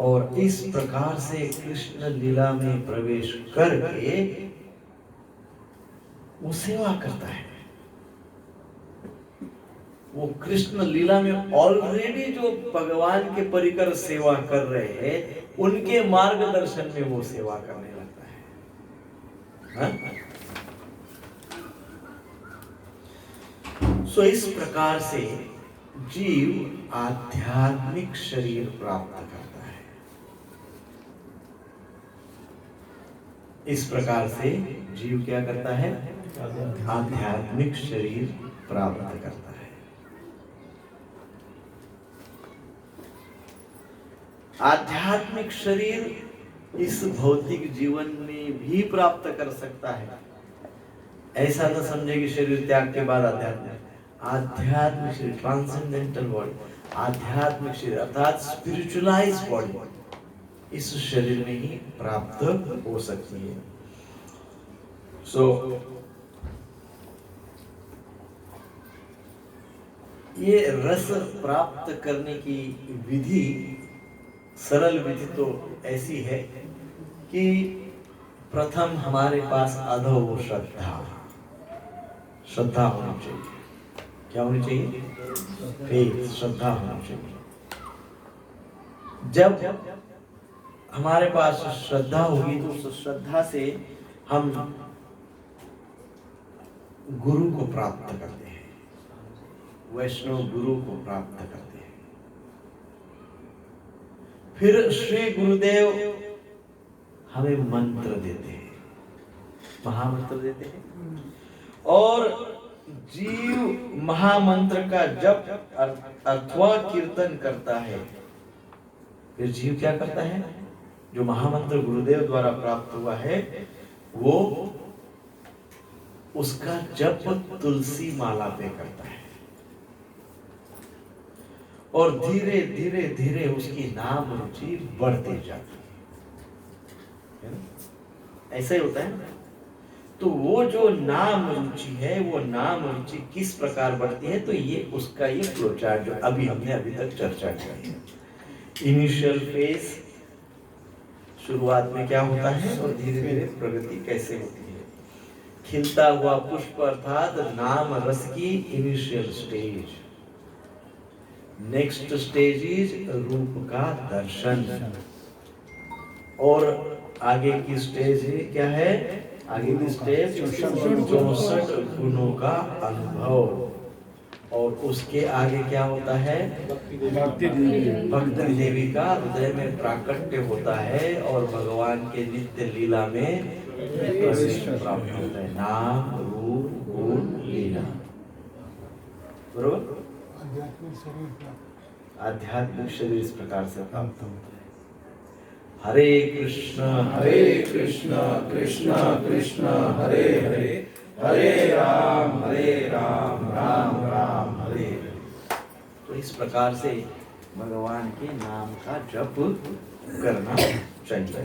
और इस प्रकार से कृष्ण लीला में प्रवेश करके वो सेवा करता है। वो कृष्ण लीला में ऑलरेडी जो भगवान के परिकर सेवा कर रहे हैं उनके मार्गदर्शन में वो सेवा करने लगता है। सो इस प्रकार से जीव आध्यात्मिक शरीर प्राप्त करता है। इस प्रकार से जीव क्या करता है? आध्यात्मिक शरीर प्राप्त करता है। आध्यात्मिक शरीर इस भौतिक जीवन में भी प्राप्त कर सकता है। ऐसा न समझे कि शरीर त्याग के बाद आध्यात्मिक शरीर, ट्रांसेंडेंटल बॉडी, आध्यात्मिक शरीर अर्थात स्पिरिचुअलाइज बॉडी इस शरीर में ही प्राप्त हो सकती है। ये रस प्राप्त करने की विधि, सरल विधि तो ऐसी है कि प्रथम हमारे पास अधो श्रद्धा होनी चाहिए। क्या होनी चाहिए? फेथ, श्रद्धा होनी चाहिए। जब हमारे पास श्रद्धा होगी तो उस श्रद्धा से हम गुरु को प्राप्त करते हैं, वैष्णव गुरु को प्राप्त करते हैं। फिर श्री गुरुदेव हमें मंत्र देते हैं, महामंत्र देते हैं और जीव महामंत्र का जप अथवा कीर्तन करता है। फिर जीव क्या करता है? जो महामंत्र गुरुदेव द्वारा प्राप्त हुआ है वो उसका जप तुलसी माला पे करता है। और धीरे धीरे धीरे उसकी नाम रुचि बढ़ती जाती है ना? ऐसा ही होता है ना। तो वो जो नाम रुचि है, वो नाम रुचि किस प्रकार बढ़ती है, तो ये उसका ये फ्लो चार्ट जो अभी हमने अभी तक चर्चा की है। इनिशियल फेज, शुरुआत में क्या होता है और धीरे धीरे प्रगति कैसे होती है। खिलता हुआ पुष्प अर्थात नाम रस की initial stage. Next stage is रूप का दर्शन, और आगे की स्टेज क्या है, आगे की स्टेज 64 गुणों का अनुभव, और उसके आगे क्या होता है, भक्ति देवी का हृदय में प्राकट्य होता है और भगवान के नित्य लीला में प्रवेश प्राप्त होता है। नाम रूप गुण लीला, बरोबर। आध्यात्मिक शरीर इस प्रकार से प्राप्त होता है। हरे कृष्ण कृष्ण कृष्ण हरे हरे, हरे राम राम राम हरे हरे। तो इस प्रकार से भगवान के नाम का जप करना चाहिए।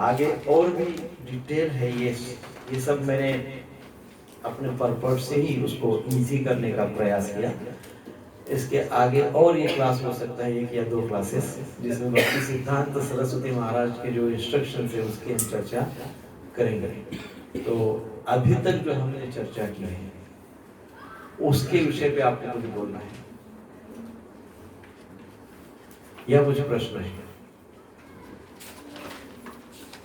आगे और भी डिटेल है, ये सब मैंने अपने पर्पस से ही उसको इजी करने का प्रयास किया। इसके आगे और ये क्लास हो सकता है, 1 या 2 क्लासेस, जिसमें भक्ति सिद्धांत सरस्वती महाराज के जो इंस्ट्रक्शन है उसकी हम चर्चा करेंगे। तो अभी तक जो हमने चर्चा की है उसके विषय पे आपको कुछ बोलना है या कुछ प्रश्न है?